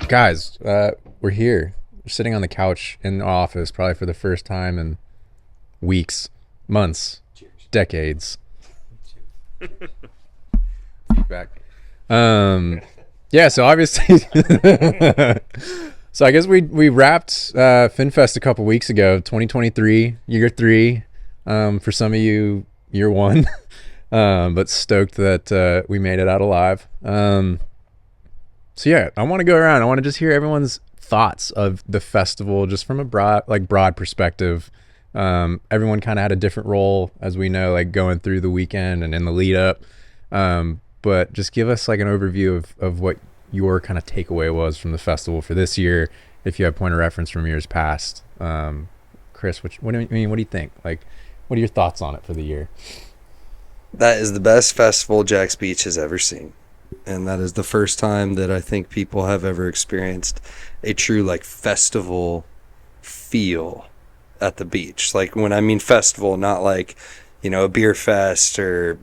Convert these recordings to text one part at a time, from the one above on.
Guys, we're here. We're sitting on the couch in the office, probably for the first time in weeks, months, decades. Back. Yeah, so obviously, so I guess we wrapped FinFest a couple weeks ago, 2023, year 3. For some of you, year 1, but stoked that we made it out alive. So yeah, I want to go around. I want to just hear everyone's thoughts of the festival, just from a broad perspective. Everyone kind of had a different role, as we know, like going through the weekend and in the lead up. But just give us like an overview of what your kind of takeaway was from the festival for this year, if you have point of reference from years past. Chris, what do you think? Like, what are your thoughts on it for the year? That is the best festival Jack's Beach has ever seen. And that is the first time that I think people have ever experienced a true like festival feel at the beach. Like when I mean festival, not like, a beer fest or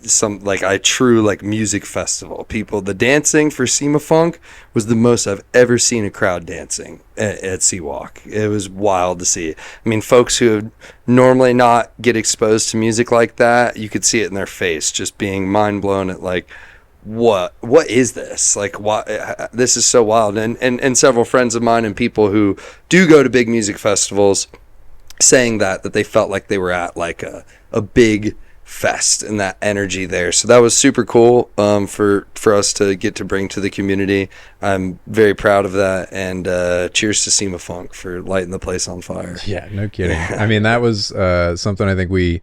some like a true like music festival. The dancing for SEMA Funk was the most I've ever seen a crowd dancing at Seawalk. It was wild to see. I mean, folks who would normally not get exposed to music like that, you could see it in their face, just being mind blown at like, what is this? Like, why this is so wild. And several friends of mine and people who do go to big music festivals saying that they felt like they were at like a big fest and that energy there. So that was super cool for us to get to bring to the community. I'm very proud of that, and cheers to SEMA Funk for lighting the place on fire. Yeah, no kidding. I mean, that was something I think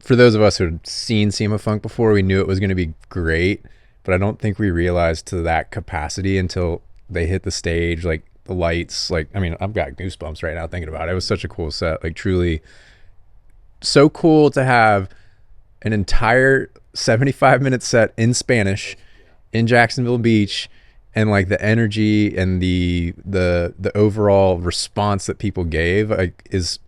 for those of us who had seen SEMA Funk before, we knew it was going to be great, but I don't think we realized to that capacity until they hit the stage, like the lights. Like, I mean, I've got goosebumps right now thinking about it. It was such a cool set, like truly so cool to have an entire 75-minute set in Spanish in Jacksonville Beach, and like the energy and the overall response that people gave is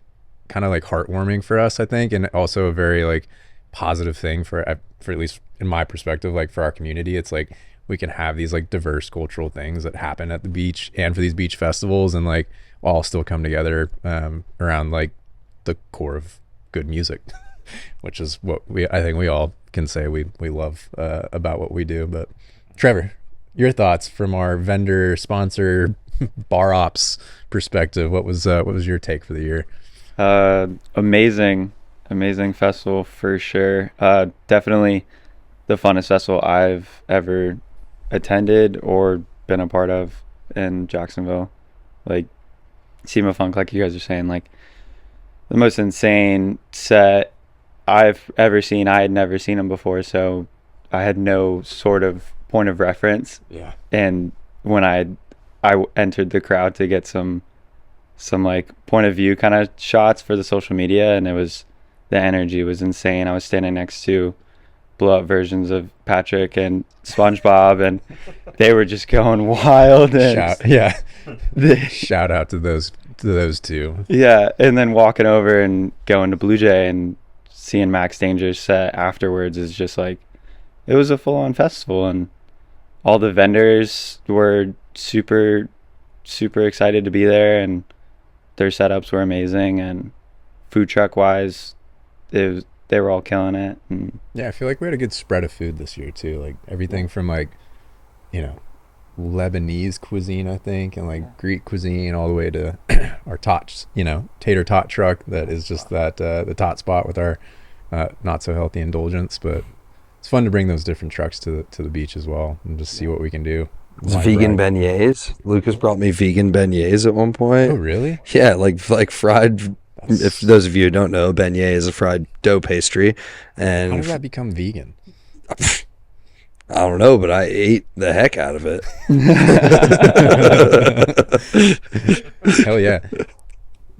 kind of like heartwarming for us, I think, and also a very like positive thing for at least in my perspective, like for our community. It's like we can have these like diverse cultural things that happen at the beach and for these beach festivals, and like all still come together around like the core of good music, which is what I think we all can say we love about what we do. But Trevor, your thoughts from our vendor sponsor bar ops perspective. What was your take for the year? Amazing festival for sure. Definitely the funnest festival I've ever attended or been a part of in Jacksonville. Like SEMA Funk, like you guys are saying, like the most insane set I've ever seen. I had never seen them before, so I had no sort of point of reference. Yeah. And when I entered the crowd to get some like point of view kind of shots for the social media, and the energy was insane. I was standing next to blow up versions of Patrick and SpongeBob, and they were just going wild. And shout out to those two. Yeah, and then walking over and going to Blue Jay and seeing Max Danger's set afterwards is just like, it was a full-on festival, and all the vendors were super, super excited to be there, and their setups were amazing, and food truck wise, they were all killing it. And yeah, I feel like we had a good spread of food this year too. Like everything from like, Lebanese cuisine, I think, and like Greek cuisine, all the way to our tots, tater tot truck that is just that the tot spot with our not so healthy indulgence. But it's fun to bring those different trucks to the beach as well and just see what we can do. It's vegan beignets. Lucas brought me vegan beignets at one point. Oh, really? Yeah, like fried. If those of you who don't know, beignet is a fried dough pastry. And how did that become vegan? I don't know, but I ate the heck out of it. Hell yeah.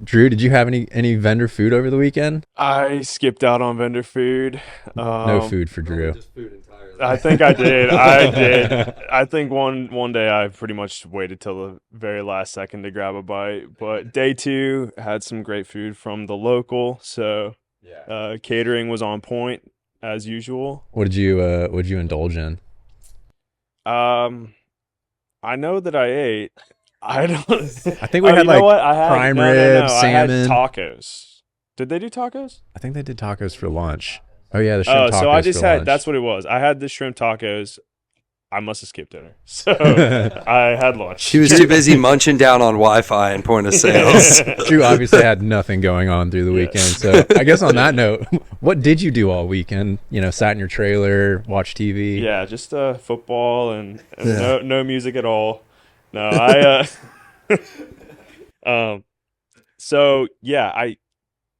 Drew, did you have any vendor food over the weekend? I skipped out on vendor food. No food for Drew. Just food entirely. I think I did. I did. I think one day I pretty much waited till the very last second to grab a bite. But day two had some great food from the local, so catering was on point as usual. What did you indulge in? Um, I know that I ate. I don't. I think we Oh, had you know like what? I had prime no, no, rib, no. I had salmon. tacos. Did they do tacos? I think they did tacos for lunch. Oh yeah, the shrimp Oh, so I tacos just for had. lunch. That's what it was. I had the shrimp tacos. I must have skipped dinner, so I had lunch. He was too busy munching down on Wi-Fi and point of sales. Drew obviously had nothing going on through the weekend. So I guess on that note, what did you do all weekend? You know, sat in your trailer, watched TV. Yeah, just football and Yeah. no music at all. No, I so yeah, I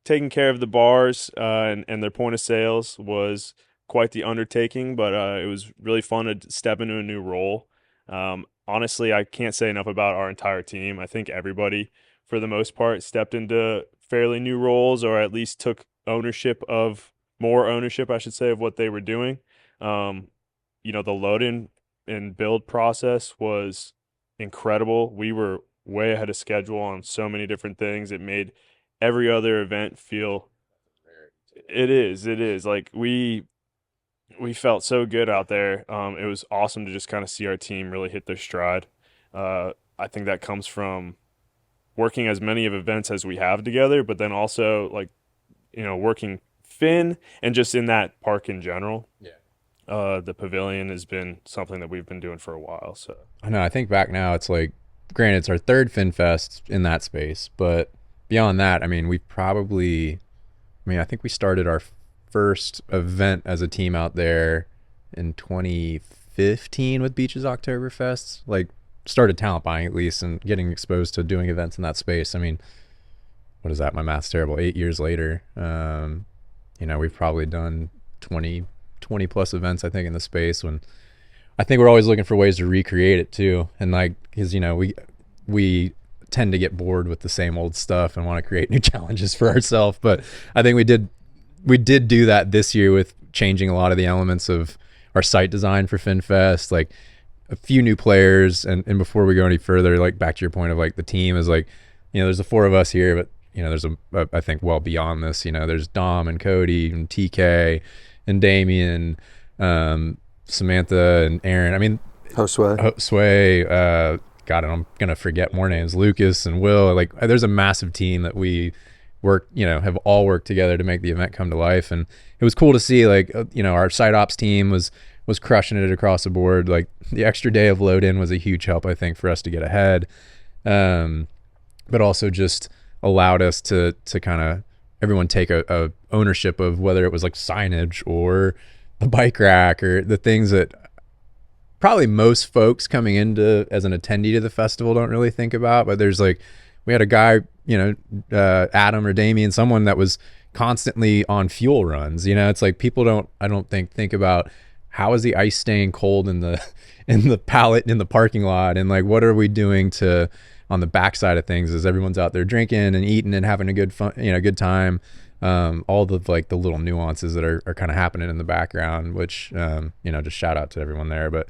taking care of the bars and their point of sales was quite the undertaking, but it was really fun to step into a new role. Honestly, I can't say enough about our entire team. I think everybody, for the most part, stepped into fairly new roles, or at least took more ownership, I should say, of what they were doing. Um, the load in and build process was incredible. We were way ahead of schedule on so many different things. It made every other event feel it is like we felt so good out there. It was awesome to just kind of see our team really hit their stride. I think that comes from working as many of events as we have together, but then also like working Finn and just in that park in general. The pavilion has been something that we've been doing for a while. So I know. I think back now, it's like, granted, it's our third FinFest in that space, but beyond that, I mean, I think we started our first event as a team out there in 2015 with Beach's Oktoberfest. Like, started talent buying at least and getting exposed to doing events in that space. I mean, what is that? My math's terrible. 8 years later, we've probably done 20 plus events, I think, in the space. When I think we're always looking for ways to recreate it too. And like, because, we tend to get bored with the same old stuff and want to create new challenges for ourselves. But I think we did do that this year with changing a lot of the elements of our site design for FinFest, like a few new players. And before we go any further, like back to your point of like the team is like, there's the four of us here, but there's I think well beyond this, there's Dom and Cody and TK and Damien, Samantha and Aaron. I mean, Sway, God, and I'm going to forget more names, Lucas and Will. Like, there's a massive team that we have all worked together to make the event come to life. And it was cool to see, like, our site ops team was crushing it across the board. Like, the extra day of load in was a huge help, I think, for us to get ahead. But also just allowed us to kind of everyone take a ownership of whether it was like signage or the bike rack or the things that probably most folks coming into as an attendee to the festival don't really think about. But there's like, we had a guy, Adam or Damien, someone that was constantly on fuel runs. It's like people I don't think about how is the ice staying cold in the pallet in the parking lot, and like what are we doing to on the backside of things as everyone's out there drinking and eating and having a good good time. All the like the little nuances that are kind of happening in the background, which just shout out to everyone there. But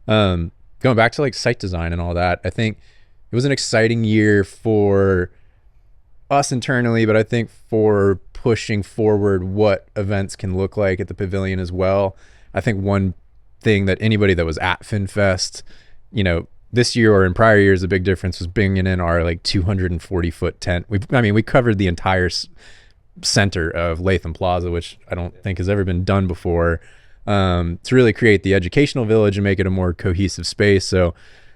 going back to like site design and all that, I think it was an exciting year for us internally, but I think for pushing forward what events can look like at the pavilion as well. I think one thing that anybody that was at FinFest, this year or in prior years, the big difference was bringing in our like 240-foot tent. We covered the entire center of Latham Plaza, which I don't think has ever been done before, to really create the educational village and make it a more cohesive space. So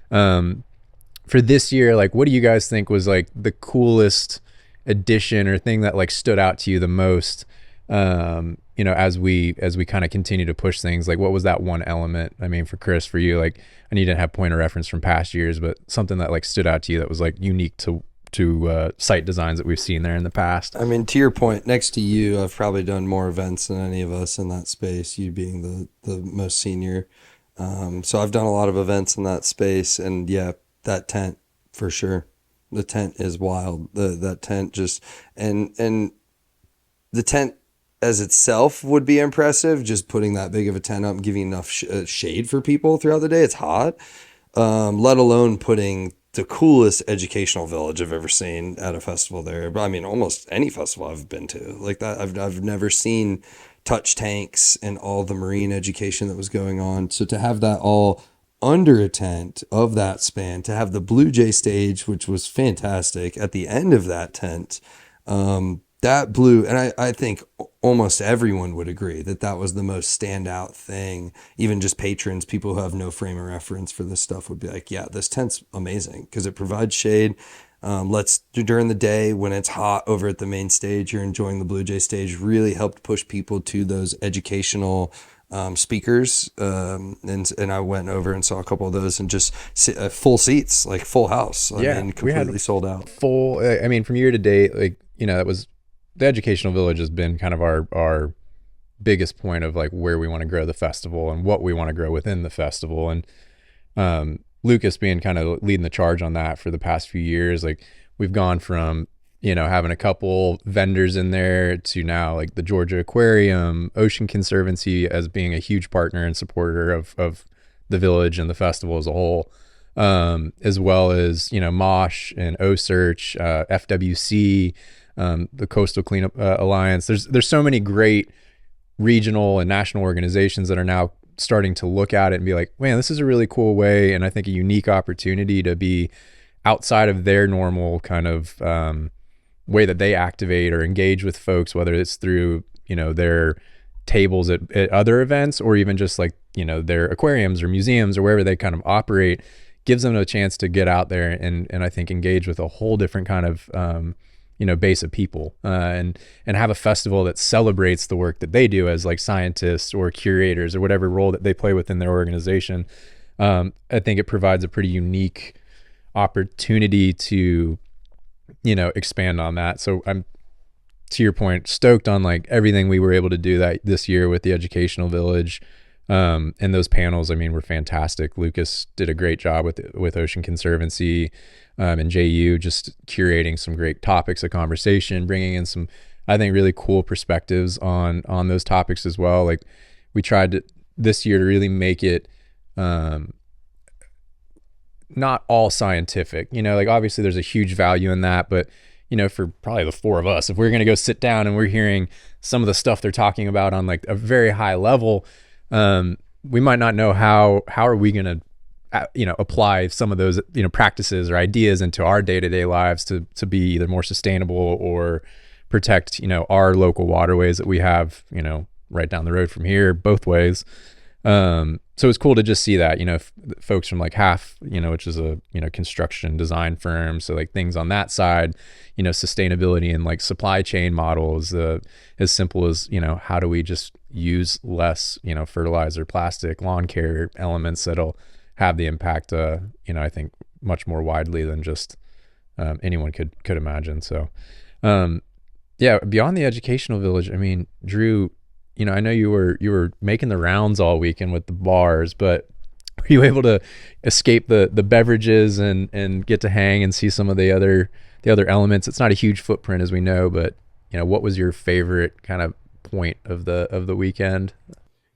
for this year, like, what do you guys think was like the coolest addition or thing that like stood out to you the most, as we kind of continue to push things? Like, what was that one element? I mean, for Chris, for you, like, I need to have point of reference from past years, but something that like stood out to you that was like unique to site designs that we've seen there in the past. I mean, to your point, next to you, I've probably done more events than any of us in that space, you being the most senior. So I've done a lot of events in that space, and yeah, that tent for sure. The tent is wild. That tent just, and the tent as itself would be impressive. Just putting that big of a tent up and giving enough shade for people throughout the day. It's hot. Let alone putting the coolest educational village I've ever seen at a festival there. But I mean, almost any festival I've been to like that. I've never seen touch tanks and all the marine education that was going on. So to have that all under a tent of that span, to have the Blue Jay stage, which was fantastic at the end of that tent, that blew, and I think almost everyone would agree that that was the most standout thing. Even just patrons, people who have no frame of reference for this stuff would be like, yeah, this tent's amazing because it provides shade. Let's during the day when it's hot over at the main stage, you're enjoying the Blue Jay stage, really helped push people to those educational speakers. And I went over and saw a couple of those and just full seats, like full house. I mean, completely sold out. Full, I mean, from year to date, like, that was, the educational village has been kind of our biggest point of like where we want to grow the festival and what we want to grow within the festival. And Lucas being kind of leading the charge on that for the past few years, like we've gone from, having a couple vendors in there to now like the Georgia Aquarium, Ocean Conservancy as being a huge partner and supporter of the village and the festival as a whole. As well as, Mosh and OSearch, FWC, the Coastal Cleanup Alliance. There's so many great regional and national organizations that are now starting to look at it and be like, man, this is a really cool way, and I think a unique opportunity to be outside of their normal kind of way that they activate or engage with folks, whether it's through, their tables at other events or even just like, their aquariums or museums or wherever they kind of operate, gives them a chance to get out there and I think engage with a whole different kind of base of people, and have a festival that celebrates the work that they do as like scientists or curators or whatever role that they play within their organization. I think it provides a pretty unique opportunity to, expand on that. So I'm, to your point, stoked on like everything we were able to do that this year with the educational village. And those panels, I mean, were fantastic. Lucas did a great job with Ocean Conservancy, and JU just curating some great topics of conversation, bringing in some, I think, really cool perspectives on those topics as well. Like we tried to, this year to really make it not all scientific, like obviously there's a huge value in that, but for probably the four of us, if we're going to go sit down and we're hearing some of the stuff they're talking about on like a very high level, we might not know how are we going to apply some of those practices or ideas into our day-to-day lives to be either more sustainable or protect our local waterways that we have right down the road from here both ways. So it's cool to just see that folks from like Half, which is a construction design firm, so like things on that side, sustainability and like supply chain models, as simple as how do we just use less fertilizer, plastic, lawn care elements that'll have the impact I think much more widely than just anyone could imagine. So yeah, beyond the educational village, I mean, Drew, I know you were making the rounds all weekend with the bars, but were you able to escape the beverages and get to hang and see some of the other elements? It's not a huge footprint, as we know, but what was your favorite kind of point of the weekend?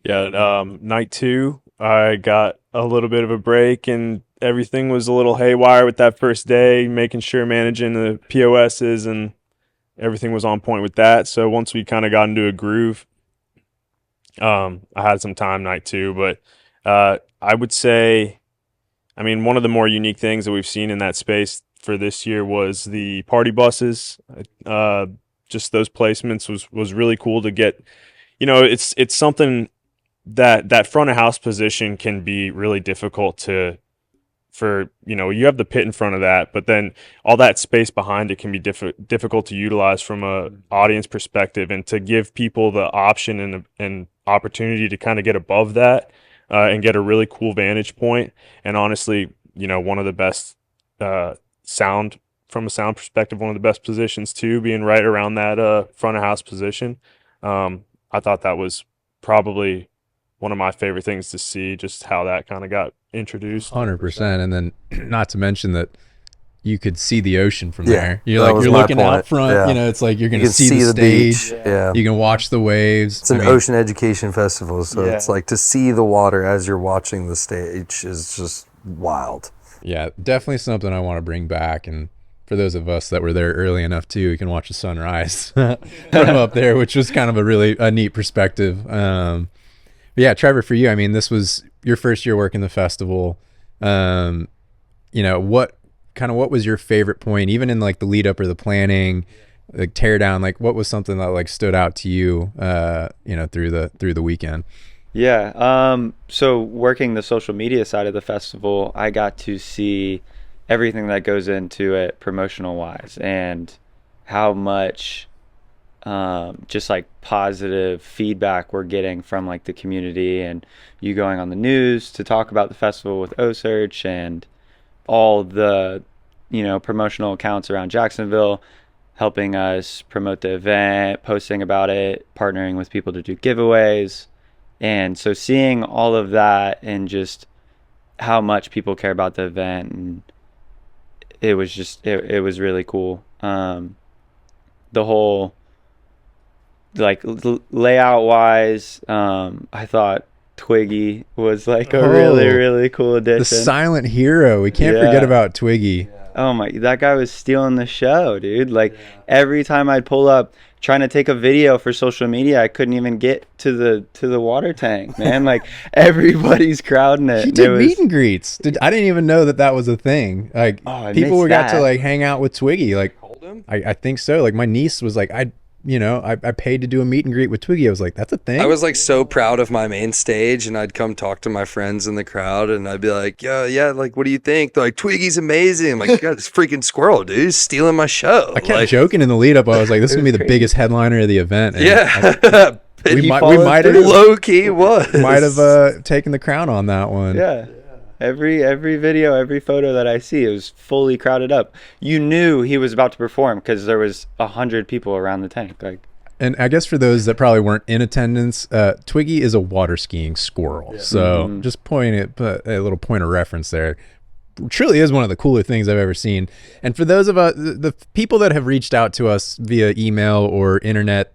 Yeah, night 2, I got a little bit of a break, and everything was a little haywire with that first day, making sure managing the POSs and everything was on point with that. So once we kind of got into a groove, I had some time night 2, but I would say, I mean, one of the more unique things that we've seen in that space for this year was the party buses. Just those placements was really cool to get. It's something that front of house position can be really difficult you have the pit in front of that, but then all that space behind it can be difficult to utilize from a audience perspective, and to give people the option and opportunity to kind of get above that and get a really cool vantage point. And honestly, one of the best sound perspective, one of the best positions too, being right around that front of house position. I thought that was probably one of my favorite things to see, just how that kind of got introduced. 100%. And then not to mention that you could see the ocean from Yeah, there. You're that like was you're my looking point. out front. Yeah. You know, it's like you're going You to can see the stage. beach. Yeah. You can watch the waves. It's an ocean education festival, so Yeah. it's like to see the water as you're watching the stage is just wild. Yeah, definitely something I want to bring back. And for those of us that were there early enough too, we can watch the sunrise from up there, which was kind of a neat perspective. But yeah, Trevor, for you, I mean, this was your first year working the festival. You know, what was your favorite point, even in like the lead up or the planning, like tear down, like what was something that like stood out to you, you know, through the weekend? Yeah. So working the social media side of the festival, I got to see everything that goes into it promotional wise and how much just like positive feedback we're getting from like the community, and you going on the news to talk about the festival with OSearch and all the, you know, promotional accounts around Jacksonville helping us promote the event, posting about it, partnering with people to do giveaways. And so seeing all of that and just how much people care about the event, and it was just it was really cool. The whole like layout wise, I thought Twiggy was like a really cool addition. The silent hero. We can't forget about Twiggy. Oh my, that guy was stealing the show, dude. Like every time I'd pull up trying to take a video for social media, I couldn't even get to the water tank, man. Like everybody's crowding it. He did meet and greets. I didn't even know that was a thing. Like people got to like hang out with Twiggy. Like I think so. Like my niece was like, I paid to do a meet and greet with Twiggy. I was like, that's a thing. I was like so proud of my main stage, and I'd come talk to my friends in the crowd, and I'd be like, yeah, like, what do you think? They're like, Twiggy's amazing. I'm like, God, this freaking squirrel, dude, he's stealing my show. I kept joking in the lead up. I was like, this is gonna be the biggest headliner of the event. And yeah. we might have low key was. Might have taken the crown on that one. Yeah. Every video, every photo that I see, it was fully crowded up. You knew he was about to perform because there was 100 people around the tank. Like, and I guess for those that probably weren't in attendance, Twiggy is a water skiing squirrel. Yeah. So just put a little point of reference there. Truly is one of the cooler things I've ever seen. And for those of us, the people that have reached out to us via email or internet,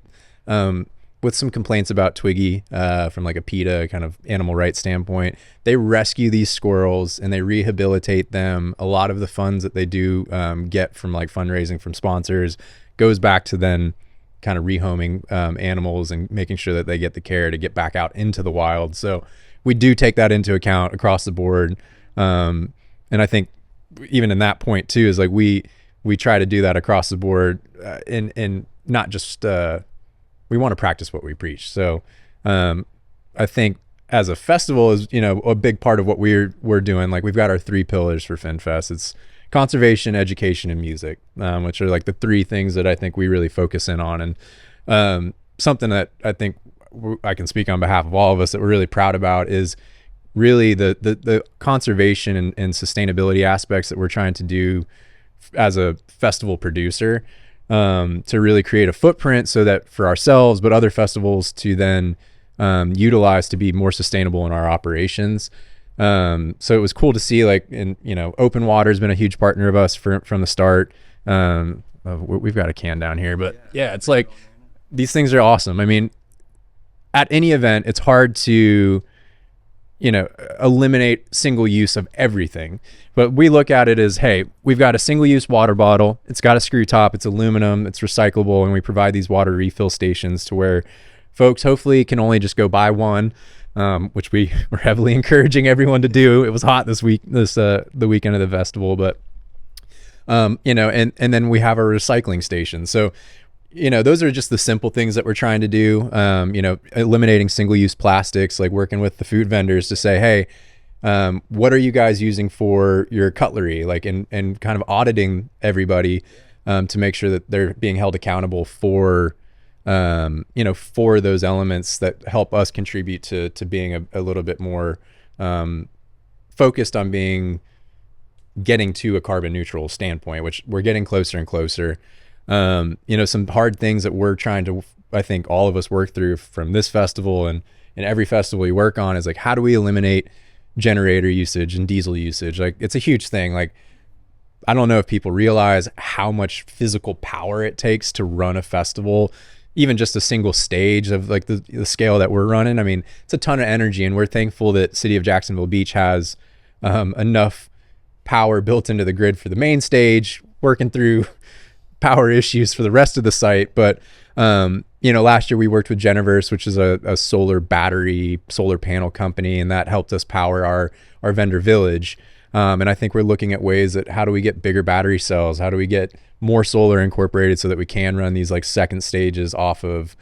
with some complaints about Twiggy from like a PETA kind of animal rights standpoint, they rescue these squirrels and they rehabilitate them. A lot of the funds that they do get from like fundraising from sponsors goes back to then kind of rehoming animals and making sure that they get the care to get back out into the wild. So we do take that into account across the board. And I think even in that point too, is like we try to do that across the board and not just we want to practice what we preach. So I think as a festival is, you know, a big part of what we're doing. Like we've got our 3 pillars for FinFest. It's conservation, education, and music, which are like the 3 things that I think we really focus in on. And something that I think I can speak on behalf of all of us that we're really proud about is really the conservation and sustainability aspects that we're trying to do as a festival producer. To really create a footprint so that for ourselves, but other festivals to then utilize to be more sustainable in our operations. So it was cool to see, like, Open Water has been a huge partner of us from the start. We've got a can down here, but yeah, it's like these things are awesome. I mean, at any event, it's hard to eliminate single use of everything. But we look at it as, hey, we've got a single use water bottle. It's got a screw top. It's aluminum. It's recyclable. And we provide these water refill stations to where folks hopefully can only just go buy one, which we were heavily encouraging everyone to do. It was hot this the weekend of the festival, but, and then we have our recycling station. So, those are just the simple things that we're trying to do. Eliminating single-use plastics, like working with the food vendors to say, hey, what are you guys using for your cutlery? Like, and kind of auditing everybody to make sure that they're being held accountable for, for those elements that help us contribute to being a little bit more focused on getting to a carbon neutral standpoint, which we're getting closer and closer. Some hard things that we're trying to, I think all of us work through from this festival and every festival we work on is like, how do we eliminate generator usage and diesel usage? Like, it's a huge thing. Like, I don't know if people realize how much physical power it takes to run a festival, even just a single stage of like the scale that we're running. I mean, it's a ton of energy, and we're thankful that City of Jacksonville Beach has enough power built into the grid for the main stage, working through power issues for the rest of the site. But last year we worked with Geniverse, which is a solar panel company, and that helped us power our vendor village. And I think we're looking at ways that how do we get bigger battery cells? How do we get more solar incorporated so that we can run these like second stages off of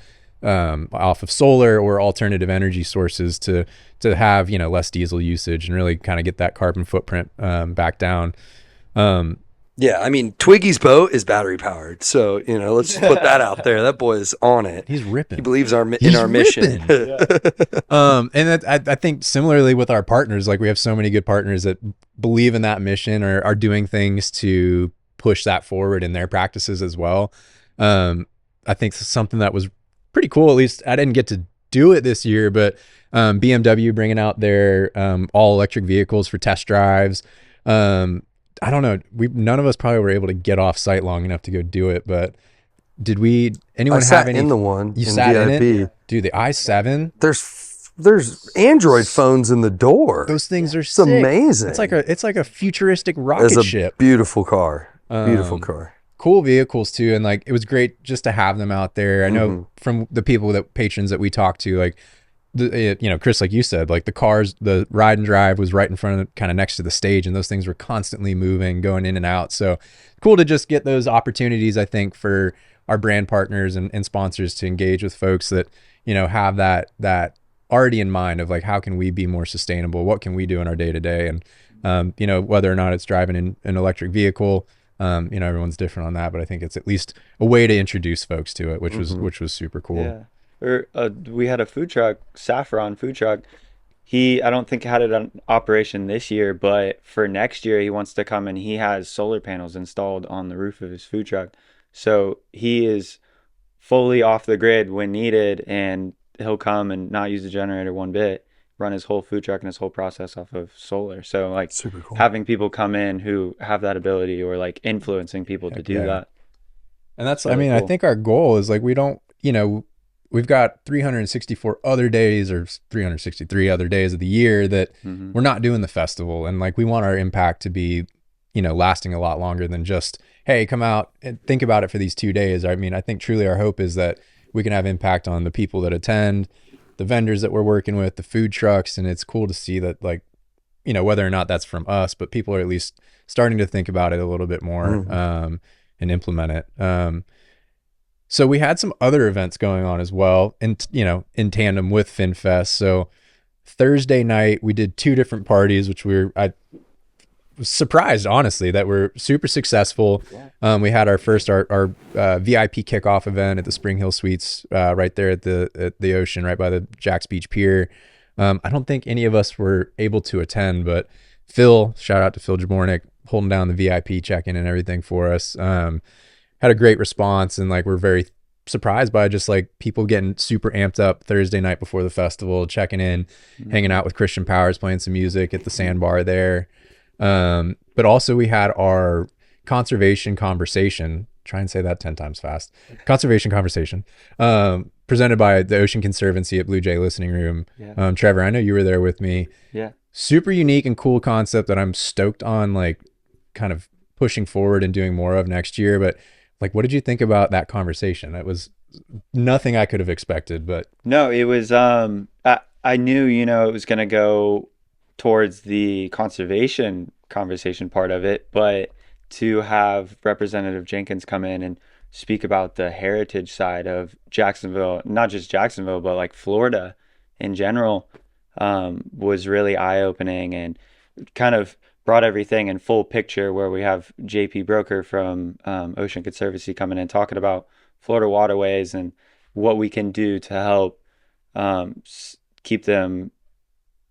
solar or alternative energy sources to have, less diesel usage and really kind of get that carbon footprint back down. Yeah, I mean, Twiggy's boat is battery powered, so let's just put that out there. That boy is on it. He's ripping. He believes in our mission. And I think similarly with our partners, like we have so many good partners that believe in that mission or are doing things to push that forward in their practices as well. I think something that was pretty cool. At least I didn't get to do it this year, but BMW bringing out their all electric vehicles for test drives. I don't know. None of us probably were able to get off site long enough to go do it, but did anyone have any? In the one. You in sat VIP. in it? Dude, the i7. There's Android phones in the door. Those things are It's sick. amazing. It's like a futuristic rocket ship. Beautiful car. Beautiful car. Cool vehicles too, and like it was great just to have them out there. I know from the patrons that we talked to, like Chris, like you said, like the cars, the ride and drive was right in front of, kind of next to the stage, and those things were constantly moving, going in and out. So cool to just get those opportunities, I think, for our brand partners and sponsors to engage with folks that, have that already in mind of like, how can we be more sustainable? What can we do in our day to day? And, whether or not it's driving an electric vehicle, everyone's different on that, but I think it's at least a way to introduce folks to it, which was super cool. Yeah. Or we had a food truck, Saffron food truck. I don't think had it on operation this year, but for next year he wants to come, and he has solar panels installed on the roof of his food truck. So he is fully off the grid when needed, and he'll come and not use the generator one bit, run his whole food truck and his whole process off of solar. So like super cool. Having people come in who have that ability, or like influencing people to do that. And that's, really I cool. think our goal is like, we don't, we've got 364 other days or 363 other days of the year that we're not doing the festival. And like, we want our impact to be, lasting a lot longer than just, hey, come out and think about it for these 2 days. I mean, I think truly our hope is that we can have impact on the people that attend, the vendors that we're working with, the food trucks. And it's cool to see that, like, whether or not that's from us, but people are at least starting to think about it a little bit more and implement it. So we had some other events going on as well, and in tandem with FinFest. So Thursday night we did 2 different parties, which I was surprised, honestly, that were super successful. We had our VIP kickoff event at the Spring Hill Suites, right there at the ocean, right by the Jax Beach Pier. I don't think any of us were able to attend, but Phil, shout out to Phil Jabornik, holding down the VIP check-in and everything for us. Had a great response, and like we're very surprised by just like people getting super amped up Thursday night before the festival, checking in, hanging out with Christian Powers, playing some music at the sandbar there. But also we had our conservation conversation, try and say that 10 times fast, conservation conversation, presented by the Ocean Conservancy at Blue Jay Listening Room. Trevor, I know you were there with me. Super unique and cool concept that I'm stoked on, like kind of pushing forward and doing more of next year. But like, what did you think about that conversation? That was nothing I could have expected, but no, it was, I knew, it was going to go towards the conservation conversation part of it, but to have Representative Jenkins come in and speak about the heritage side of Jacksonville, not just Jacksonville, but like Florida in general, was really eye-opening, and kind of brought everything in full picture, where we have JP Broker from Ocean Conservancy coming in talking about Florida waterways and what we can do to help keep them,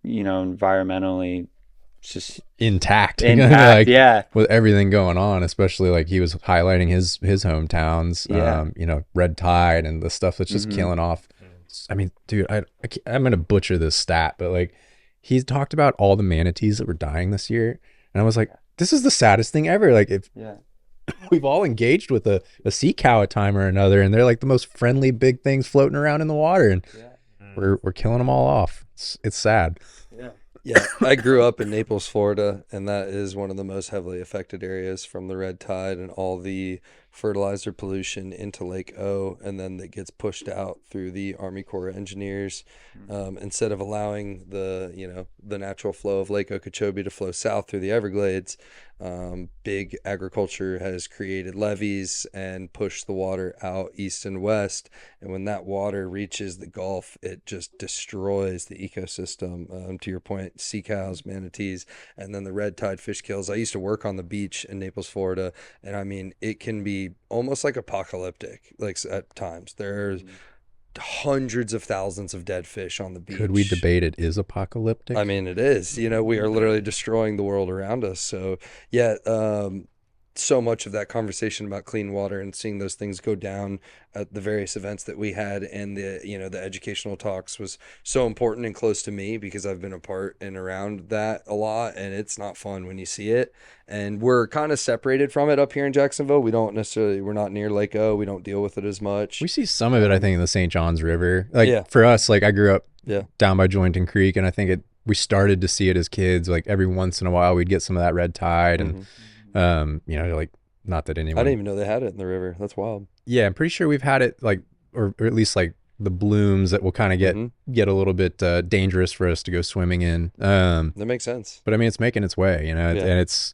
environmentally just intact. Like, yeah, with everything going on, especially like he was highlighting his hometowns, red tide and the stuff that's just killing off. I mean, dude, I'm gonna butcher this stat, but like he's talked about all the manatees that were dying this year, and I was like, this is the saddest thing ever. Like if Yeah. we've all engaged with a sea cow at time or another, and they're like the most friendly big things floating around in the water, and Yeah. we're killing them all off. It's sad. Yeah. Yeah, I grew up in Naples, Florida, and that is one of the most heavily affected areas from the red tide and all the fertilizer pollution into Lake O, and then that gets pushed out through the Army Corps of Engineers. Instead of allowing the natural flow of Lake Okeechobee to flow south through the Everglades, big agriculture has created levees and pushed the water out east and west. And when that water reaches the Gulf, it just destroys the ecosystem. To your point, sea cows, manatees, and then the red tide fish kills. I used to work on the beach in Naples, Florida, and I mean, it can be almost like apocalyptic, like at times. There's hundreds of thousands of dead fish on the beach. Could we debate it is apocalyptic? I mean, it is. We are literally destroying the world around us. So, yeah, so much of that conversation about clean water and seeing those things go down at the various events that we had, and the educational talks was so important and close to me because I've been a part and around that a lot, and it's not fun when you see it. And we're kind of separated from it up here in Jacksonville. We're not near Lake O. We don't deal with it as much. We see some of it, I think, in the St. Johns River. Like Yeah. for us, like I grew up Yeah. down by Jointon Creek, and I think we started to see it as kids. Like every once in a while, we'd get some of that red tide, and like not that anyone. I didn't even know they had it in the river. That's wild. Yeah, I'm pretty sure we've had it like, or at least like the blooms that will kind of get a little bit dangerous for us to go swimming in. That makes sense. But I mean, it's making its way, Yeah. and it's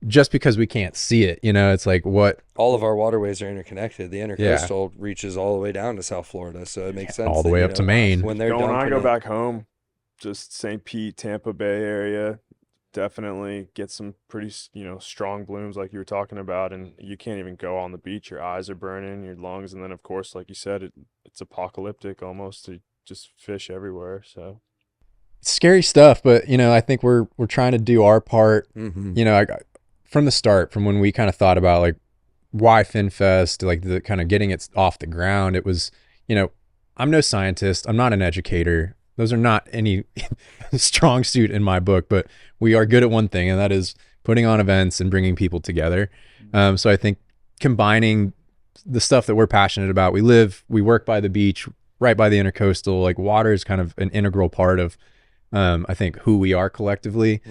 just because we can't see it, it's like what All of our waterways are interconnected. The intercoastal reaches all the way down to South Florida, so it makes sense. all the way up to Maine. When they're When I dumping go it. back home, just St. Pete, Tampa Bay area, definitely get some pretty, strong blooms like you were talking about, and you can't even go on the beach. Your eyes are burning, your lungs, and then of course, like you said, it's apocalyptic almost. To just fish everywhere. So It's scary stuff, but I think we're trying to do our part. From the start, from when we kind of thought about like why FinFest, like the kind of getting it off the ground, it was, I'm no scientist, I'm not an educator. Those are not any strong suit in my book, but we are good at one thing, and that is putting on events and bringing people together. So I think combining the stuff that we're passionate about, we work by the beach, right by the intercoastal, like water is kind of an integral part of, I think, who we are collectively.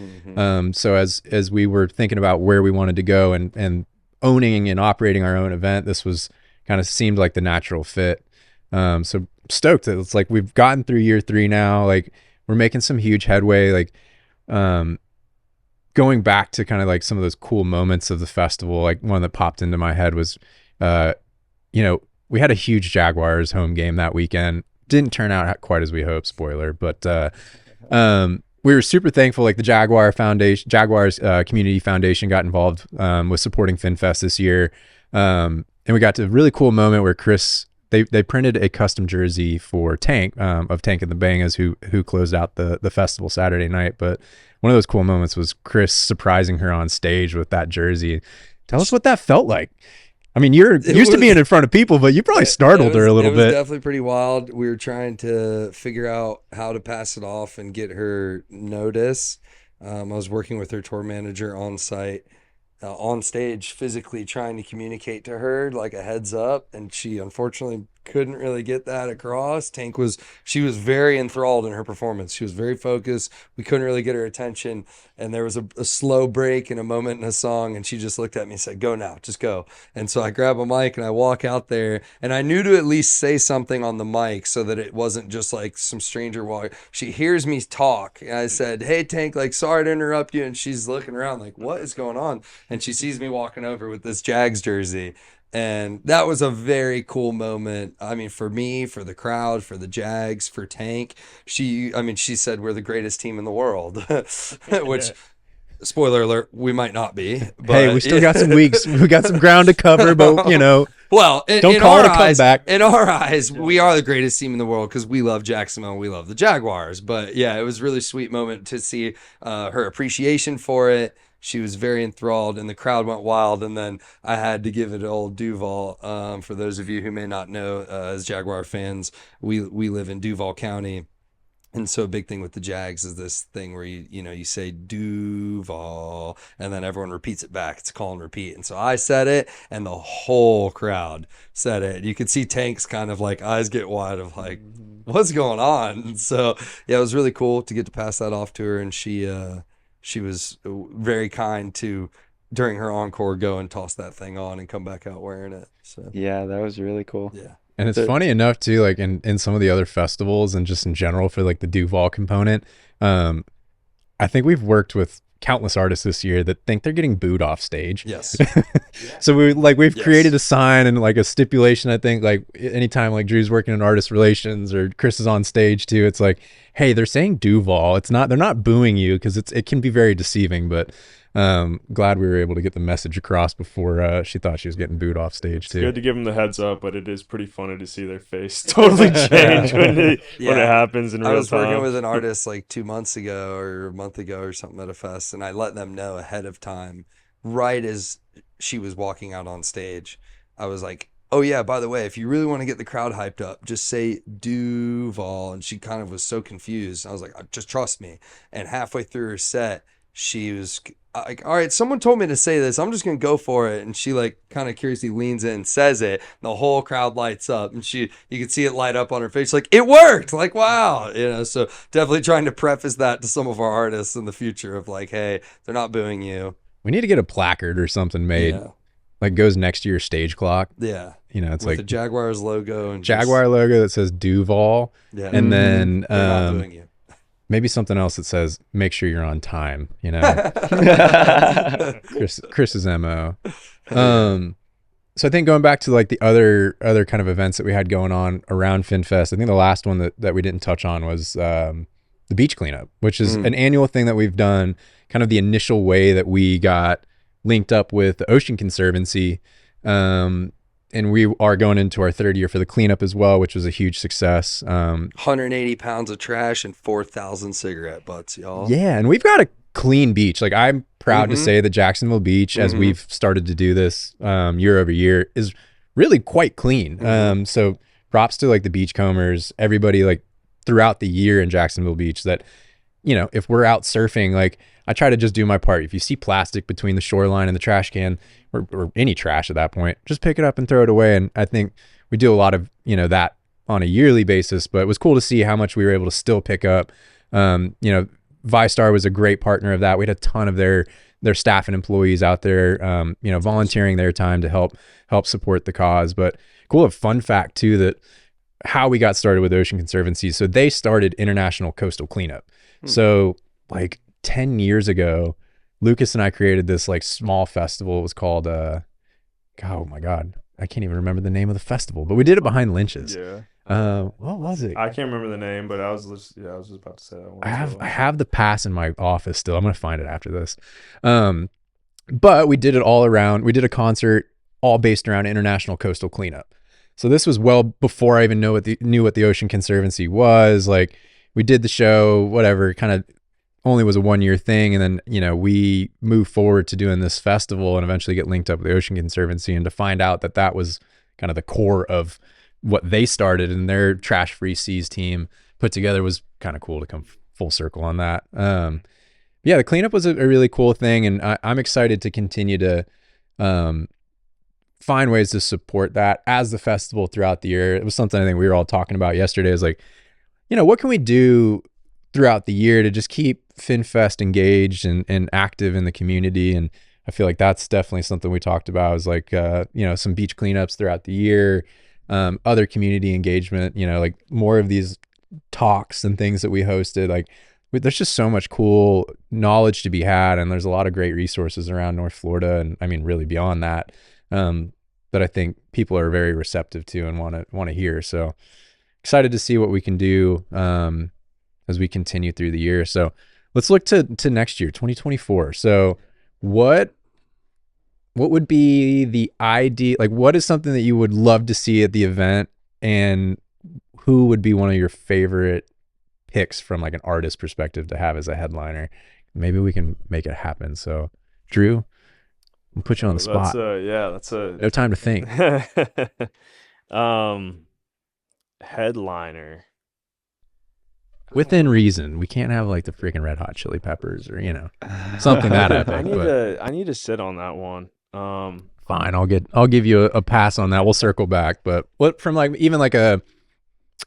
So as we were thinking about where we wanted to go and owning and operating our own event, this was kind of seemed like the natural fit. So stoked. It's like we've gotten through year 3 now. Like we're making some huge headway. Like going back to kind of like some of those cool moments of the festival. Like one that popped into my head was, we had a huge Jaguars home game that weekend. Didn't turn out quite as we hoped. Spoiler, but we were super thankful. Like the Jaguars Community Foundation got involved with supporting FinFest this year, and we got to a really cool moment where Chris they printed a custom jersey for Tank of Tank and the Bangas who closed out the festival Saturday night. But one of those cool moments was Chris surprising her on stage with that jersey. Tell us what that felt like. I mean, you're used to being in front of people, but you probably startled her a little bit. It was definitely pretty wild. We were trying to figure out how to pass it off and get her notice. I was working with her tour manager on site, on stage, physically trying to communicate to her like a heads up, and she unfortunately couldn't really get that across. She was very enthralled in her performance. She was very focused. We couldn't really get her attention, and there was a slow break and a moment in a song, and she just looked at me and said, "Go now, just go." And so I grab a mic and I walk out there, and I knew to at least say something on the mic so that it wasn't just like some stranger walking. She hears me talk, and I said, "Hey Tank, like sorry to interrupt you," and she's looking around like, "What is going on?" And she sees me walking over with this Jags jersey. And that was a very cool moment. I mean, for me, for the crowd, for the Jags, for Tank. She said we're the greatest team in the world, which, spoiler alert, we might not be. But, hey, we still got some weeks. We got some ground to cover, but well, don't call it a comeback. In our eyes, we are the greatest team in the world because we love Jacksonville and we love the Jaguars. But yeah, it was a really sweet moment to see her appreciation for it. She was very enthralled, and the crowd went wild. And then I had to give it to old Duval. For those of you who may not know, as Jaguar fans, we live in Duval County, And so a big thing with the Jags is this thing where you say Duval, and then everyone repeats it back. It's call and repeat. And so I said it, and the whole crowd said it. You could see Tank's kind of like eyes get wide of like, what's going on? And so yeah, it was really cool to get to pass that off to her, and she was very kind to, during her encore, go and toss that thing on and come back out wearing it. So Yeah, that was really cool. yeah. And it's funny enough too, like in some of the other festivals and just in general for like the Duval component, I think we've worked with countless artists this year that think they're getting booed off stage. Yes. So we've Yes. created a sign and like a stipulation. I think like anytime like Drew's working in artist relations or Chris is on stage too, it's like, hey, they're saying Duval. They're not booing you, because it can be very deceiving. But glad we were able to get the message across before she thought she was getting booed off stage too. Good to give them the heads up, but it is pretty funny to see their face totally change when it happens in real time. I was working with an artist like 2 months ago or a month ago or something at a fest, and I let them know ahead of time, right as she was walking out on stage. I was like, oh yeah, by the way, if you really want to get the crowd hyped up, just say Duval. And she kind of was so confused. I was like, just trust me. And halfway through her set, she was like, all right, someone told me to say this, I'm just gonna go for it. And she like kind of curiously leans in and says it, and the whole crowd lights up, and you could see it light up on her face, like, it worked, like, wow. So definitely trying to preface that to some of our artists in the future of like, hey, they're not booing you. We need to get a placard or something made, like goes next to your stage clock. Yeah, it's with like the Jaguars logo and Jaguar logo that says Duval, and then they're not booing you. maybe something else that says make sure you're on time. Chris's MO. So I think going back to like the other kind of events that we had going on around FinFest, I think the last one that we didn't touch on was the beach cleanup, which is an annual thing that we've done, kind of the initial way that we got linked up with the Ocean Conservancy. And we are going into our third year for the cleanup as well, which was a huge success. 180 pounds of trash and 4,000 cigarette butts, y'all. Yeah, and we've got a clean beach. Like, I'm proud to say that Jacksonville Beach, as we've started to do this year over year, is really quite clean. So props to like the beachcombers, everybody like throughout the year in Jacksonville Beach that, if we're out surfing, like I try to just do my part. If you see plastic between the shoreline and the trash can, or any trash at that point, just pick it up and throw it away. And I think we do a lot of, that on a yearly basis, but it was cool to see how much we were able to still pick up. ViStar was a great partner of that. We had a ton of their staff and employees out there, volunteering their time to help support the cause. But cool, a fun fact too, that how we got started with Ocean Conservancy. So they started International Coastal Cleanup. So like 10 years ago, Lucas and I created this like small festival. It was called, oh my God, I can't even remember the name of the festival, but we did it behind Lynch's. Yeah. What was it? I can't remember the name, but I was just about to say that one. I have the pass in my office still. I'm going to find it after this. But we did it all around. We did a concert all based around International Coastal Cleanup. So this was well before I even knew what the Ocean Conservancy was. Like, we did the show, whatever, kind of only was a 1-year thing. And then, we moved forward to doing this festival and eventually get linked up with the Ocean Conservancy, and to find out that was kind of the core of what they started and their Trash Free Seas team put together was kind of cool to come full circle on that. Yeah, the cleanup was a really cool thing. And I'm excited to continue to find ways to support that as the festival throughout the year. It was something I think we were all talking about yesterday, is like, what can we do throughout the year to just keep FinFest engaged and active in the community? And I feel like that's definitely something we talked about, is like, some beach cleanups throughout the year, other community engagement, like more of these talks and things that we hosted. Like, there's just so much cool knowledge to be had, and there's a lot of great resources around North Florida, and I mean really beyond that, that I think people are very receptive to and want to hear. So excited to see what we can do as we continue through the year. So let's look to next year, 2024. So what would be the idea? Like, what is something that you would love to see at the event, and who would be one of your favorite picks from like an artist perspective to have as a headliner? Maybe we can make it happen. So Drew, I'll put you on the spot. That's no time to think. Headliner. within reason. We can't have like the freaking Red Hot Chili Peppers or something that epic. I need to sit on that one. Fine, I'll give you a pass on that. We'll circle back. But what from like even like a